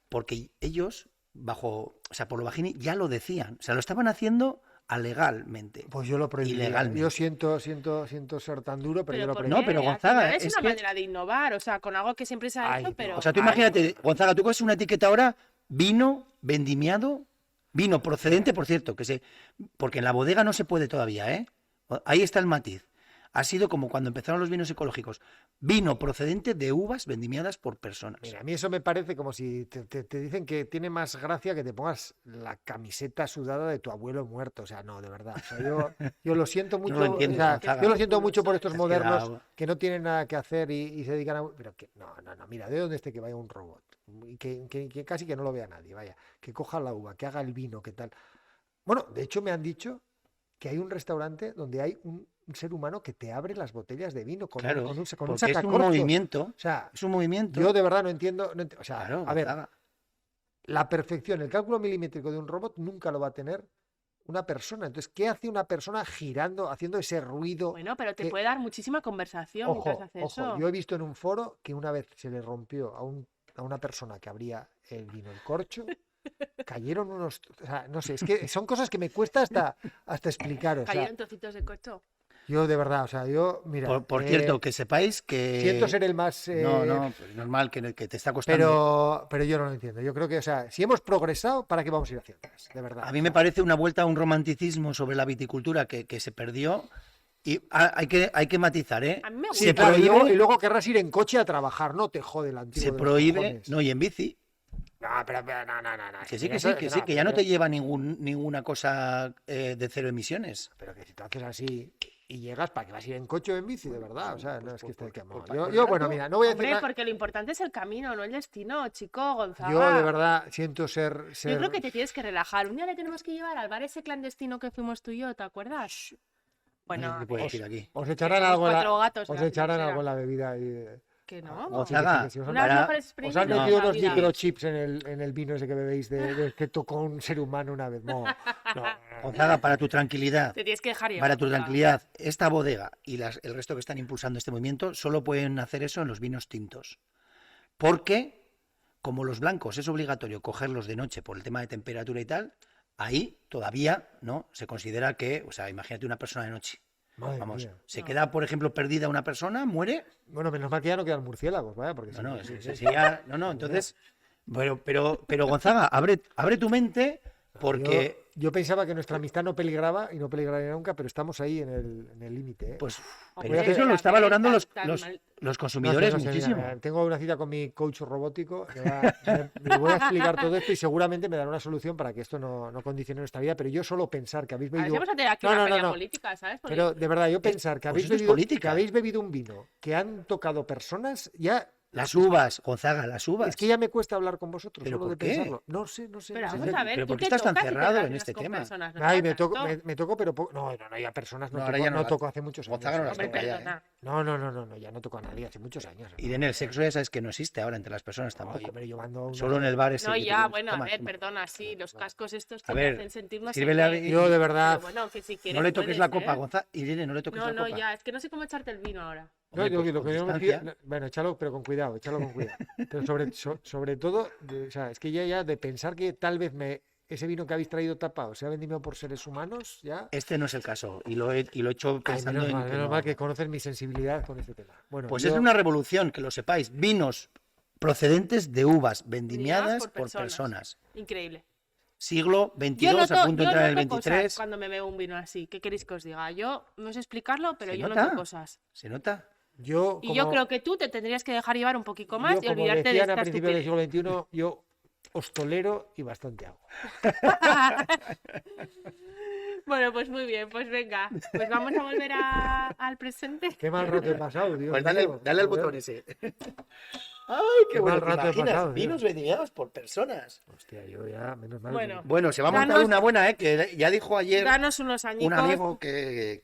porque ellos, o sea, por lo bajini, ya lo decían. O sea, lo estaban haciendo alegalmente. Pues yo lo prohibiría. Ilegalmente. Yo siento ser tan duro, pero yo lo ¿por No, qué? pero Al Gonzaga, final es es una que- manera de innovar, o sea, con algo que siempre se ha Ay, hecho, pero... O sea, tú Ay. imagínate, Gonzaga, tú coges una etiqueta ahora, vino vendimiado, vino procedente, por cierto, porque en la bodega no se puede todavía, ¿eh? Ahí está el matiz. Ha sido como cuando empezaron los vinos ecológicos. Vino procedente de uvas vendimiadas por personas. Mira, a mí eso me parece como si te dicen que tiene más gracia que te pongas la camiseta sudada de tu abuelo muerto. O sea, no, de verdad. O sea, yo lo siento mucho. lo entiendes, o sea, Gonzaga. yo lo siento mucho por estos Te has modernos quedado- que no tienen nada que hacer y se dedican a. Pero que no, mira, de dónde esté que vaya un robot. Y que casi que no lo vea nadie, vaya. Que coja la uva, que haga el vino, que tal. Bueno, de hecho me han dicho que hay un restaurante donde hay un ser humano que te abre las botellas de vino con, Claro, con un porque es un sacacorchos. movimiento. O sea, Es un movimiento. yo de verdad no entiendo. O sea, Claro, a ver, Gonzaga. la perfección, el cálculo milimétrico de un robot nunca lo va a tener una persona. Entonces, ¿qué hace una persona girando, haciendo ese ruido? Bueno, pero te que- puede dar muchísima conversación Ojo, mientras hace ojo, eso. yo he visto en un foro que una vez se le rompió a una persona que abría el vino el corcho cayeron unos... O sea, no sé, es que son cosas que me cuesta hasta explicar. O sea, Cayeron trocitos de cocho. yo de verdad, o sea, mira... Por cierto, que sepáis que... siento ser el más... No, pues normal que te está costando. pero yo no lo entiendo. Yo creo que, o sea, si hemos progresado, ¿para qué vamos a ir hacia atrás? De verdad. A mí me parece una vuelta a un romanticismo sobre la viticultura que se perdió y hay que matizar, ¿eh? A mí me gusta. Sí, Se claro, prohíbe, y luego querrás ir en coche a trabajar, no te jode el antiguo se de los prohíbe, cojones. no, y en bici. No, pero no. Que sí, que ya no te lleva ninguna cosa de cero emisiones. Pero que si tú haces así y llegas, ¿para qué vas a ir en coche o en bici? De verdad, o sea, no es que esté quemado. Bueno, mira, no voy a decir Hombre, nada. porque lo importante es el camino, no el destino, chico, Gonzaga. Yo de verdad siento ser... Yo creo que te tienes que relajar. Un día le tenemos que llevar al bar ese clandestino que fuimos tú y yo, ¿te acuerdas? Bueno, No se puede decir aquí. Os echarán Tenemos algo en cuatro la, gatos en os la echarán filosera. algo en la bebida. que no. Gonzaga, Sí, Una de las para- mejores Os experiencias han de metido nuestra unos vida. microchips en el vino ese que bebéis de que tocó un ser humano una vez. No. Gonzaga, para tu tranquilidad, Te tienes que dejar llevar. para tu Gonzaga. tranquilidad, esta bodega y el resto que están impulsando este movimiento solo pueden hacer eso en los vinos tintos. Porque, como los blancos es obligatorio cogerlos de noche por el tema de temperatura y tal, ahí todavía no se considera que, o sea, imagínate una persona de noche. Madre Vamos, mía. se queda, por ejemplo, perdida una persona, muere. Bueno, menos mal que ya no quedan murciélagos, ¿vale? Porque No, si no, entonces, pero Gonzaga, abre tu mente porque, yo pensaba que nuestra amistad no peligraba y no peligraría nunca, pero estamos ahí en el límite, ¿eh? pues, Hombre, pero es que eso la lo está valorando venta los, tan los, mal. los No consumidores sé, mira, muchísimo. tengo una cita con mi coach robótico que me voy a explicar todo esto y seguramente me dará una solución para que esto no condicione nuestra vida, pero yo solo pensar que habéis A ver si bebido... vamos a tener aquí No, una no, pelea no. política, ¿sabes? Porque Pero de verdad, yo pensar que pues habéis, esto es bebido, política. que habéis bebido un vino que han tocado personas, ya... Las uvas, Gonzaga, las uvas. Es que ya me cuesta hablar con vosotros ¿Pero solo de por qué? pensarlo. No sé. Pero no sé. vamos a ver, pero tú ¿por qué te estás tan tocas y te cerrado en relacionas este con tema? personas, ¿no? Ay, te me toco, tanto. me toco, pero no, ya personas no, No, toco, ahora ya no no la- toco hace muchos años. Gonzaga no las Hombre, toca ya, perdona. No, ya no toco a nadie hace muchos años. Irene, el sexo ya sabes que no existe ahora entre las personas Oye, tampoco. pero yo mando una- Solo en el bar ese. No, que ya, tú- bueno, toma, a ver, toma. perdona, sí, los cascos estos A te ver, hacen sentir no sé sírvele a- qué. Yo de verdad... Pero bueno, que si quieres No le toques la puedes, copa, ¿eh? Gonzaga. Irene, no le toques No, la no, copa. ya, es que no sé cómo echarte el vino ahora. No, Hombre, pues lo con que yo me distancia. bueno, échalo, pero con cuidado, échalo con cuidado. Pero sobre todo, o sea, es que ya de pensar que tal vez ese vino que habéis traído tapado sea vendido por seres humanos, ya... Este no es el caso y lo he hecho Ay, pensando en que menos no. mal que conoces mi sensibilidad con este tema. Bueno, Pues yo- es una revolución, que lo sepáis. Vinos procedentes de uvas vendimiadas por personas. Increíble. Siglo Yo XXII, noto, a punto de yo entrar en el noto cosas 23. cuando me bebo un vino así. ¿Qué queréis que os diga? Yo no sé explicarlo, pero ¿Se yo nota? noto cosas. ¿Se nota? yo Y yo como- creo que tú te tendrías que dejar llevar un poquito más yo, y como olvidarte de decían a esta principios del estupidez. siglo XXI, yo os tolero y bastante hago. Bueno, pues muy bien, pues venga. Pues vamos a volver al presente. Qué mal rato he pasado, Dios Pues mío, dale al joder. botón ese. ¡Ay, qué Qué bueno! mal ¿Te rato he imaginas? pasado, tío. Vinos vendimiados por personas. Hostia, yo ya, menos mal. Bueno. Bueno, se va a montar Danos- una buena, ¿eh? Que ya dijo ayer Danos unos añicos. un amigo que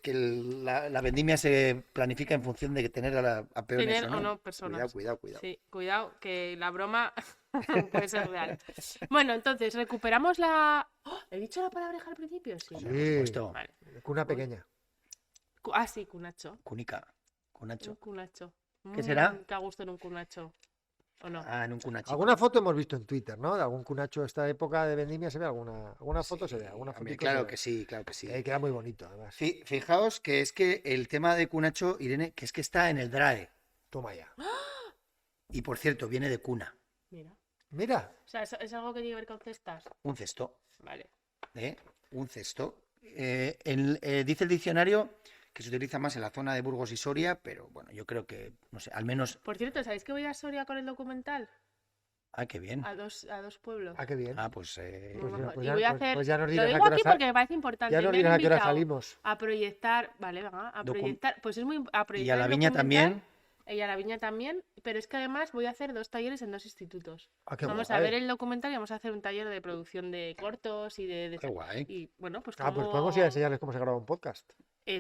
la vendimia se planifica en función de tener a peones Tener o no. o no personas. Cuidado. Sí, cuidado, que la broma puede ser real. Bueno, entonces, recuperamos la... ¡Oh! ¿He dicho la palabreja al principio? Sí. ¿no? Por Sí, supuesto. Vale. cuna pequeña. Ah, sí, cunacho. Cunica, cunacho. Un cunacho. ¿Qué será? Qué a gusto en un cunacho. ¿O no? Ah, en un cunacho. Alguna foto hemos visto en Twitter, ¿no? De algún cunacho de esta época de vendimia se ve alguna foto, se ve, alguna Hombre, fotito claro se ve. que sí, claro que sí. Queda muy bonito, además. Fijaos que es que el tema de cunacho, Irene, que es que está en el DRAE. Toma ya. Y por cierto, viene de cuna. Mira. Mira, O sea, ¿es algo que tiene que ver con cestas? Un cesto. Vale. Un cesto. Dice el diccionario que se utiliza más en la zona de Burgos y Soria, pero bueno, yo creo que, no sé, al menos... Por cierto, ¿sabéis que voy a Soria con el documental? Ah, qué bien. A dos pueblos. qué bien. Ah, pues... Pues Muy ya- majo. pues y ya- voy a pues- hacer... pues ya nos Lo dirás a digo qué hora aquí sa- porque me parece importante. Ya nos Me han dirás a qué hora invitado salimos. a proyectar, vale, venga, a Docu- proyectar, pues es muy a y proyectar a la el viña documental, también. y a la viña también, pero es que además voy a hacer 2 talleres en 2 institutos. Ah, qué Vamos guay. a ver el documental y vamos a hacer un taller de producción de cortos y Qué guay. y bueno, pues Ah, pues cómo- podemos ir a enseñarles cómo se graba un podcast.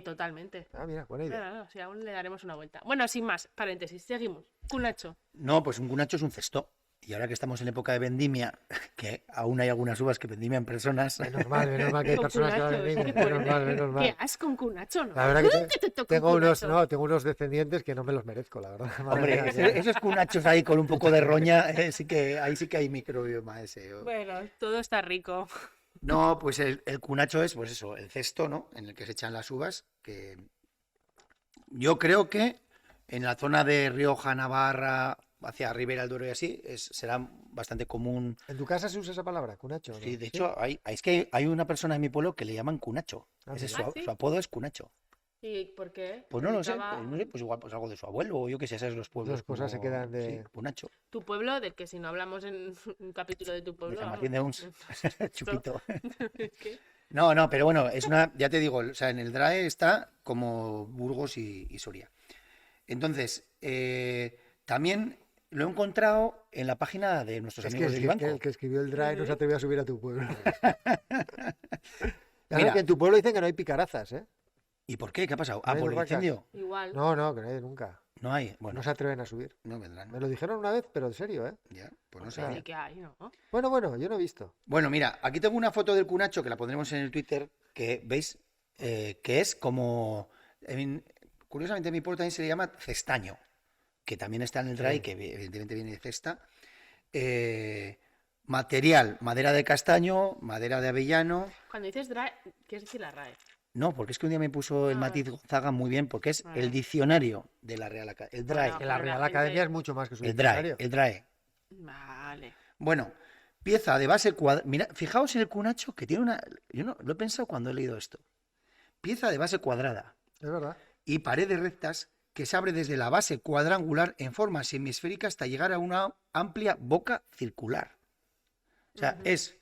totalmente. Ah, mira, buena idea. No, si aún le daremos una vuelta. Bueno, sin más, paréntesis, seguimos. Cunacho. No, pues un cunacho es un cesto. Y ahora que estamos en época de vendimia, que aún hay algunas uvas que vendimian personas, Menos mal que hay Con personas que cunachos, van a qué menos Qué mal. asco un cunacho, ¿no? La verdad que ¿Dónde te toca un cunacho? tengo unos descendientes que no me los merezco, la verdad. Madre hombre, mía, que- esos cunachos ahí con un poco de roña, ahí sí que hay microbioma ese. Bueno, todo está rico. No, pues el cunacho es, pues eso, el cesto, ¿no? En el que se echan las uvas, que yo creo que en la zona de Rioja, Navarra, hacia Ribera del Duero y así, será bastante común. ¿En tu casa se usa esa palabra, cunacho? ¿no? Sí, de hecho, es que hay una persona en mi pueblo que le llaman cunacho. Ah, Ese es sí. su, ¿Ah, sí? su apodo es cunacho. ¿Y por qué? Pues no lo sé, Ubicaba- pues no sé, pues igual pues algo de su abuelo, o yo qué sé, esas los pueblos. Esas cosas se como- quedan de- Sí, cunacho. Tu pueblo, del que si no hablamos en un capítulo de tu De pueblo. San vamos. Martín de Uns. Chupito. Es que- No, pero bueno, ya te digo, o sea, en el DRAE está como Burgos y Soria. Entonces, también lo he encontrado en la página de nuestros Es que amigos del banco. el que escribió el DRAE no se atrevió a subir a tu pueblo. Ya Mira. sabes que en tu pueblo dicen que no hay picarazas, ¿eh? ¿Y por qué? ¿Qué ha pasado? No hay ¿Por el urracas. incendio? Igual. No, que no hay nunca. No hay. Bueno, No se atreven a subir. no vendrán. Me lo dijeron una vez, pero en serio, ¿eh? Ya, pues no O sé. sea, Sí que hay, ¿no? Bueno, yo no he visto. Bueno, mira, aquí tengo una foto del cunacho que la pondremos en el Twitter, que veis que es como... curiosamente, en mi pueblo también se le llama cestaño, que también está en el DRAE, Sí. que evidentemente viene de cesta. Material, madera de castaño, madera de avellano. Cuando dices DRAE, ¿quieres decir la RAE? No, porque es que un día me puso el Ah. matiz Gonzaga muy bien, porque es Ah. el diccionario de la Real Academia, el DRAE, Bueno, Que la pero la Real gente- Academia es mucho más que su el DRAE, diccionario. el DRAE. Vale. Bueno, pieza de base cuadrada. Mira, fijaos en el cunacho que tiene una. Yo no lo he pensado cuando he leído esto. Pieza de base cuadrada Es verdad. y paredes rectas que se abre desde la base cuadrangular en forma semiesférica hasta llegar a una amplia boca circular. O sea, Ujú. es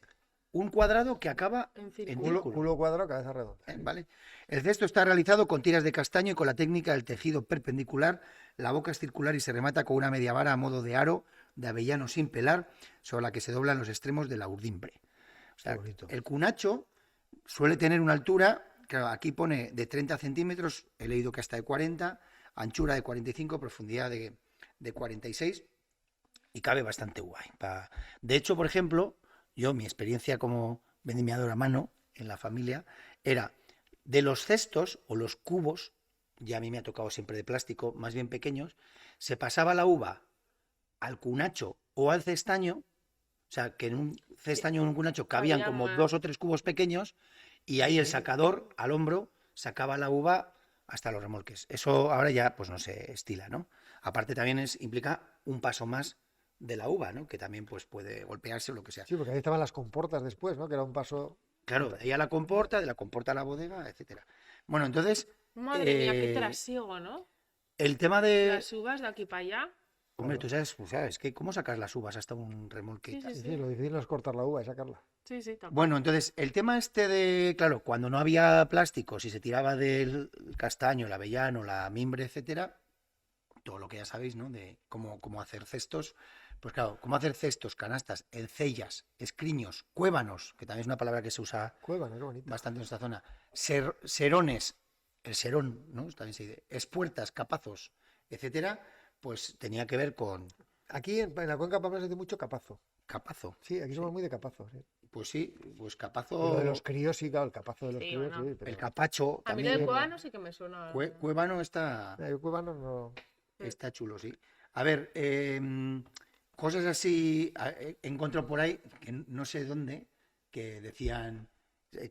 un cuadrado que acaba En en círculo. círculo. Culo cuadrado, cabeza redonda. ¿Vale? El cesto está realizado con tiras de castaño y con la técnica del tejido perpendicular. La boca es circular y se remata con una media vara a modo de aro de avellano sin pelar, sobre la que se doblan los extremos de la urdimbre. O sea, Qué bonito. el cunacho suele tener una altura, claro, aquí pone de 30 centímetros, he leído que hasta de 40, anchura de 45, profundidad de 46, y cabe bastante guay. De hecho, por ejemplo, mi experiencia como vendimiador a mano en la familia era de los cestos o los cubos, ya a mí me ha tocado siempre de plástico, más bien pequeños, se pasaba la uva al cunacho o al cestaño, o sea, que en un cestaño o en un cunacho cabían Había como más. 2 o 3 cubos pequeños y ahí el sacador al hombro sacaba la uva hasta los remolques. Eso ahora ya pues no se estila, ¿no? Aparte también implica un paso más de la uva, ¿no? Que también pues puede golpearse o lo que sea. Sí, porque ahí estaban las comportas después, ¿no? Que era un paso. Claro, de ahí a la comporta, de la comporta a la bodega, etcétera. Bueno, entonces, Madre mía, qué Eh, trasiego, ¿no? el tema de... Las uvas de aquí para allá. Hombre, tú sabes que cómo sacas las uvas hasta un remolque y Sí, tal. sí, Sí, lo difícil no es cortar la uva y sacarla. Sí, tal cual. Bueno, entonces, el tema este de, claro, cuando no había plásticos y se tiraba del castaño, el avellano, la mimbre, etcétera, todo lo que ya sabéis, ¿no? De cómo hacer cestos. Pues claro, cómo hacer cestos, canastas, encellas, escriños, cuévanos, que también es una palabra que se usa Cueva, ¿no? Qué bonito. bastante en esta zona, serones, el serón, ¿no? También se dice, espuertas, capazos, etcétera, pues tenía que ver con Aquí en la cuenca pamplona se dice mucho capazo. capazo. Sí, aquí somos muy de capazo. Sí. Pues sí, pues Y capazo, lo de los críos, sí, claro, el capazo de los Sí, críos, bueno. sí. Pero... el capacho, A mí lo también. de cuevano sí que me suena. Cuévano está, Mira, yo cuevano no. está chulo, sí. A ver, cosas así he encontrado por ahí, que no sé dónde, que decían,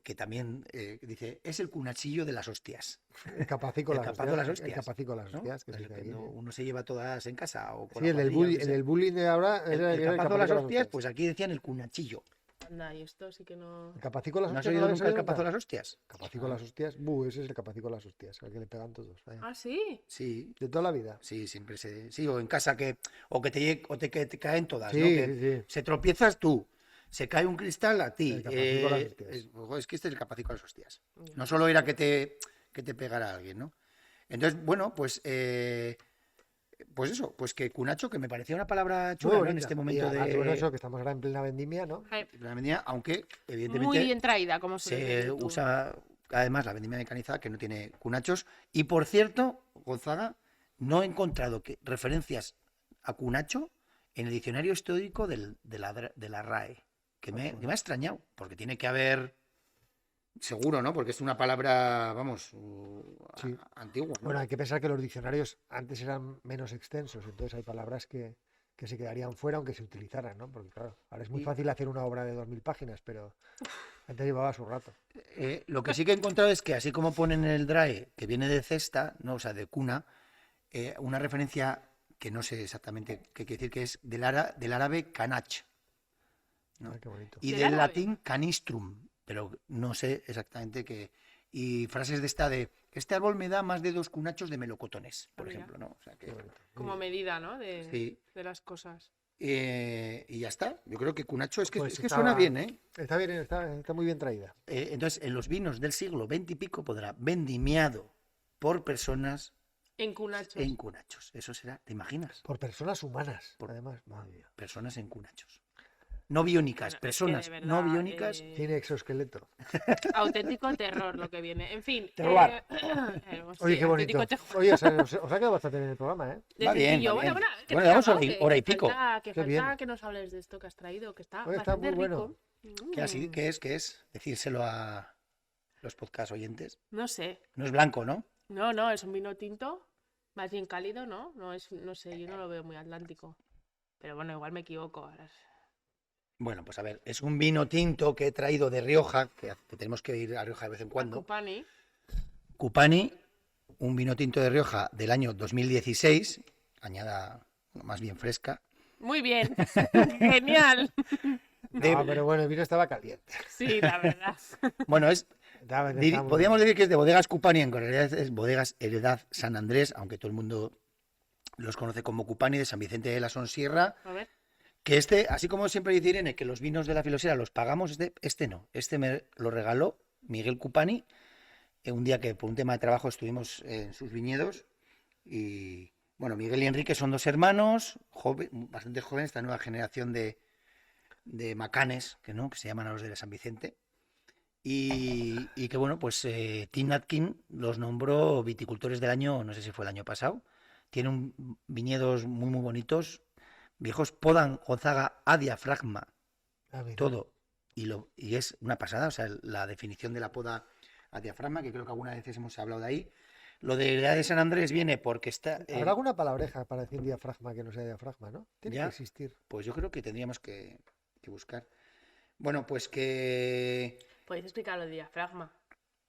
que también dice, es el cunachillo de las hostias. El capacico El las capazo de las hostias. El hostias, capacico las ¿no? hostias. Que El se dice que aquí, sí. uno se lleva todas en casa o con Sí, la el del cuadrilla, bullying, lo que el sea. del bullying de ahora era El capazo de las capacico hostias, pues aquí decían el cunachillo. Anda, y esto sí que no. El capacico las ¿No has hostias. oído lo nunca el capazo de las hostias? Capacico las hostias. Ese es el capacico las hostias, al que le pegan todos. Vaya. Ah, sí. Sí, De toda la vida. sí, siempre sí, o en casa que te caen todas, Sí, ¿no? Que sí, sí. se tropiezas tú, se cae un cristal a ti. El capacico a las hostias. Es que este es el capacico de las hostias. Ya. No solo era que te pegara alguien, ¿no? Entonces, bueno, pues eso, pues que cunacho, que me parecía una palabra Muy chula, ¿no? En bonita. este Y momento además, bueno, de eso, que estamos ahora en plena vendimia, ¿no? Ay, la vendimia, aunque evidentemente muy bien traída, como sueles se decir tú. usa además la vendimia mecanizada que no tiene cunachos. Y por cierto, Gonzaga, no he encontrado referencias a cunacho en el diccionario histórico de la RAE, que me ha extrañado, porque tiene que haber, seguro, ¿no? Porque es una palabra, vamos, Sí. antigua, ¿no? Bueno, hay que pensar que los diccionarios antes eran menos extensos, entonces hay palabras que se quedarían fuera aunque se utilizaran, ¿no? Porque claro, ahora es muy Y- fácil hacer una obra de 2000 páginas, pero antes llevaba su rato. Lo que sí que he encontrado es que así como ponen en el DRAE, que viene de cesta, ¿no? O sea, de cuna, una referencia que no sé exactamente qué quiere decir, que es del árabe canach, ¿no? Ay, qué bonito. Y ¿Del del árabe? latín canistrum, pero no sé exactamente qué. Y frases de esta de, este árbol me da más de 2 cunachos de melocotones, por Mira. ejemplo, ¿no? O sea Qué que, bonito. Como medida, ¿no? De, sí. de las cosas. Y ya está. Yo creo que cunacho es que, Pues es que suena bien, ¿eh? Está bien, está muy bien traída. Entonces, en los vinos del siglo XX y pico podrá vendimiado por personas En cunachos. en cunachos. Eso será, ¿te imaginas? Por personas humanas, Por- además. Madre mía. Personas en cunachos. No biónicas, Bueno, es que de personas verdad, no biónicas. Sin exoesqueleto. Auténtico terror lo que viene. En fin. Terroir. Sí, Oye, qué bonito. auténtico terror. Oye, os ha quedado bastante bien el programa, ¿eh? De Va bien, sencillo. va bien. Bueno, que Bueno, nos llevamos ha dado, hora y que pico. falta, que Qué falta bien. que nos hables de esto que has traído, que está Oye, está bastante muy bueno. rico. ¿Qué así? ¿Qué es? ¿Qué es? Decírselo a los podcast oyentes. No sé. No es blanco, ¿no? No, es un vino tinto. Más bien cálido, ¿no? No sé, yo no lo veo muy atlántico. Pero bueno, igual me equivoco. Ahora Bueno, pues a ver, es un vino tinto que he traído de Rioja, que tenemos que ir a Rioja de vez en cuando. Cupani. Cupani, un vino tinto de Rioja del año 2016, añada más bien fresca. Muy bien. Genial. No, pero bueno, el vino estaba caliente. Sí, la verdad. Bueno, Estaba muy podríamos bien. decir que es de Bodegas Cupani, en realidad es Bodegas Heredad San Andrés, aunque todo el mundo los conoce como Cupani, de San Vicente de la Sonsierra. A ver. Que así como siempre dice Irene, que los vinos de la Filosera los pagamos, este no. Este me lo regaló Miguel Cupani, un día que por un tema de trabajo estuvimos en sus viñedos. Y bueno, Miguel y Enrique son 2 hermanos, bastante jóvenes, esta nueva generación de macanes, que se llaman a los de San Vicente. Y que bueno, pues Tim Atkin los nombró viticultores del año, no sé si fue el año pasado. Tienen viñedos muy, muy bonitos. Viejos podan Gonzaga a diafragma, Ah, mira. todo. Y es una pasada, o sea, la definición de la poda a diafragma, que creo que algunas veces hemos hablado de ahí. Lo de Heredad de San Andrés viene porque está. Habrá alguna palabreja para decir diafragma que no sea diafragma, ¿no? Tiene Ya. que existir. Pues yo creo que tendríamos que buscar. Bueno, pues que Podéis explicar lo de diafragma.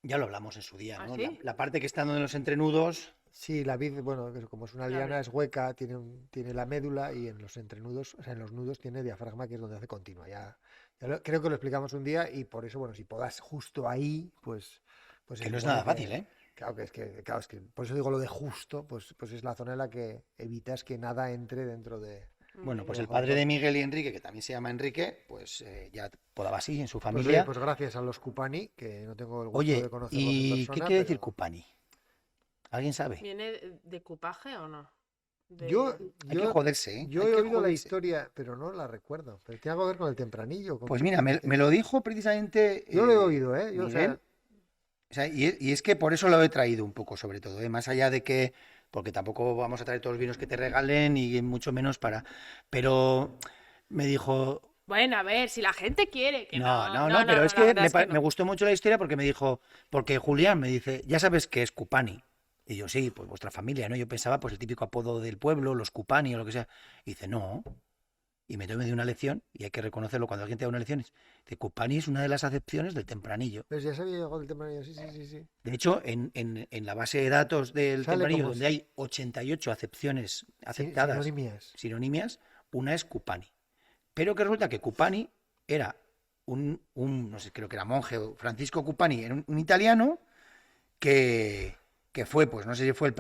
ya lo hablamos en su día, ¿Ah, ¿no? sí? La parte que está en los entrenudos. Sí, la vid, bueno, que como es una Claro. liana, es hueca, tiene la médula y en los entrenudos, o sea, en los nudos tiene diafragma, que es donde hace continua. Creo que lo explicamos un día y por eso, bueno, si podas justo ahí, pues Que se no es supone nada fácil, ¿eh? Claro, claro, es que por eso digo lo de justo, pues es la zona en la que evitas que nada entre dentro de. Bueno, pues Muy el padre bien. de Miguel y Enrique, que también se llama Enrique, pues ya podaba así en su Pues, oye, familia. pues gracias a los Cupani, que no tengo el gusto Oye, de conocerlos en ¿y persona. qué quiere decir pero Cupani? ¿Alguien sabe? ¿Viene de cupaje o no? Yo, Hay que joderse, ¿eh? yo Hay he que oído la joderse. historia, pero no la recuerdo. Pero tiene algo que ver con el tempranillo. Pues mira, me lo dijo precisamente. Yo lo he oído, ¿eh? Yo, o sea, Miguel. O sea, y es que por eso lo he traído un poco, sobre todo, ¿eh? Más allá de que, porque tampoco vamos a traer todos los vinos que te regalen y mucho menos para. Pero me dijo, Bueno, a ver, si la gente quiere. Que no, pero es la que verdad es que me no. gustó mucho la historia porque me dijo, porque Julián me dice, ya sabes que es Cupani. Y yo, sí, pues vuestra familia, ¿no? Yo pensaba, pues el típico apodo del pueblo, los Cupani o lo que sea. Y dice, no. Y me dio una lección, y hay que reconocerlo cuando alguien te da una lección. Dice, Cupani es una de las acepciones del tempranillo. pues ya sabía algo del tempranillo, sí. De hecho, en la base de datos del Sale tempranillo, como donde hay 88 acepciones aceptadas, Sinonimias. sinonimias, una es Cupani. Pero que resulta que Cupani era no sé, creo que era monje, Francisco Cupani, era un italiano que fue, pues no sé si fue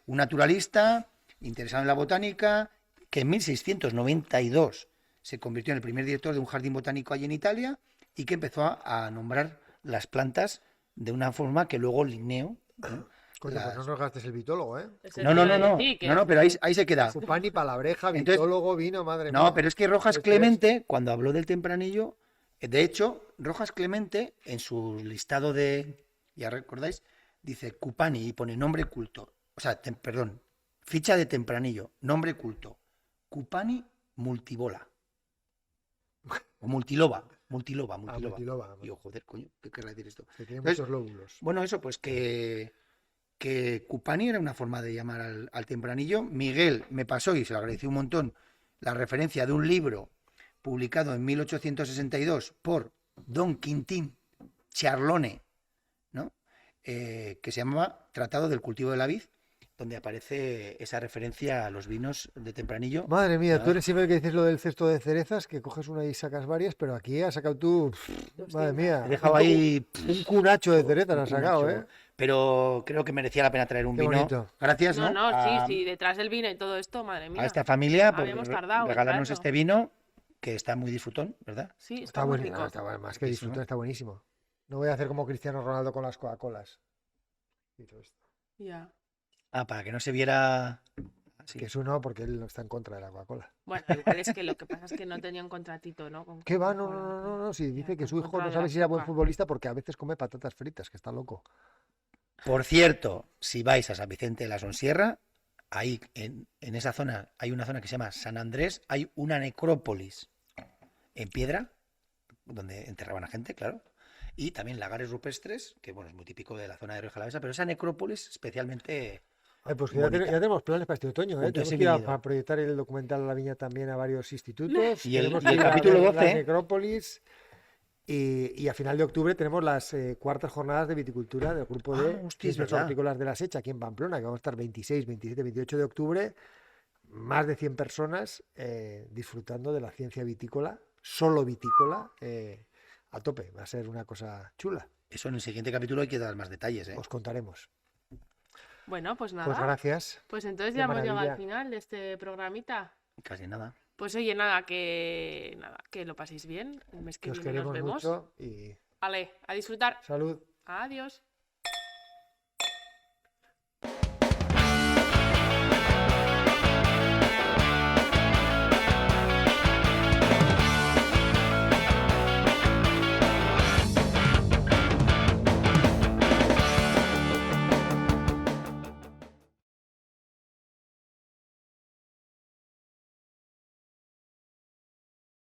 un naturalista interesado en la botánica, que en 1692 se convirtió en el primer director de un jardín botánico allí en Italia y que empezó a nombrar las plantas de una forma que luego Linneo. ¿no? Coño, pues no nos gastes el vitólogo, ¿eh? Eso No, te iba a decir, que pero ahí se queda. Cupani, palabreja, Entonces- vitólogo, vino, madre mía. No, pero es que Rojas Esto Clemente, cuando habló del tempranillo, de hecho, Rojas Clemente, en su listado ya recordáis, dice Cupani y pone nombre culto. O sea, perdón, ficha de tempranillo, nombre culto, Cupani multibola. O multiloba. Multiloba. multiloba. Y yo, joder, coño, ¿qué querrá decir esto? Que tiene Entonces, muchos lóbulos. Bueno, eso, pues que Cupani era una forma de llamar al tempranillo. Miguel me pasó, y se lo agradecí un montón, la referencia de un libro publicado en 1862 por Don Quintín Charlone, ¿no? Que se llamaba Tratado del cultivo de la vid, donde aparece esa referencia a los vinos de tempranillo. Madre mía, ¿Sabes? tú eres siempre el que dices lo del cesto de cerezas, que coges una y sacas varias, pero aquí has sacado tú, madre mía, He dejado ahí un cunacho de cerezas has un sacado, cunacho, ¿eh? pero creo que merecía la pena traer un Qué vino. bonito. Gracias, No, ¿no? no, sí, detrás del vino y todo esto, madre mía. A esta familia por Habíamos tardado en regalarnos traerlo. este vino, que está muy disfrutón, ¿verdad? Sí, Está está muy bueno, rico. está bueno, más que Riquísimo. disfrutar, está buenísimo. No voy a hacer como Cristiano Ronaldo con las Coca-Colas. Dicho esto. Ya. Ah, para que no se viera así. Que eso no, porque él no está en contra de la Coca-Cola. Bueno, igual es que lo que pasa es que no tenía un contratito, ¿no? Con ¿Qué va? No, Coca-Cola, no, no, tío. no, no. Sí, Ya, dice que está su en hijo contra no de sabe la si era buen coca. futbolista porque a veces come patatas fritas, que está loco. Por cierto, si vais a San Vicente de la Sonsierra, ahí en esa zona hay una zona que se llama San Andrés, hay una necrópolis en piedra, donde enterraban a gente, claro, y también lagares rupestres, que bueno, es muy típico de la zona de Rioja Alavesa, pero esa necrópolis especialmente Ay, pues que bonita. ya tenemos planes para este otoño, ¿eh? Punto Tenemos ese que ir a viñedo. proyectar el documental La Viña también a varios institutos. Y el- Tenemos y que el ir a capítulo ver 12, las necrópolis. Y a final de octubre tenemos las cuartas jornadas de viticultura del grupo de hostia, es Ciencias verdad. Hortícolas de la Secha aquí en Pamplona, que vamos a estar 26, 27, 28 de octubre. Más de 100 personas disfrutando de la ciencia vitícola, solo vitícola, a tope. Va a ser una cosa chula. Eso en el siguiente capítulo hay que dar más detalles, ¿eh? Os contaremos. Bueno, pues nada. Pues gracias. Pues entonces Qué ya hemos llegado maravilla. al final de este programita. Casi nada. Pues oye, nada, que lo paséis bien. El mes que Que os viene nos queremos vemos. mucho y Vale, a disfrutar. salud. Adiós.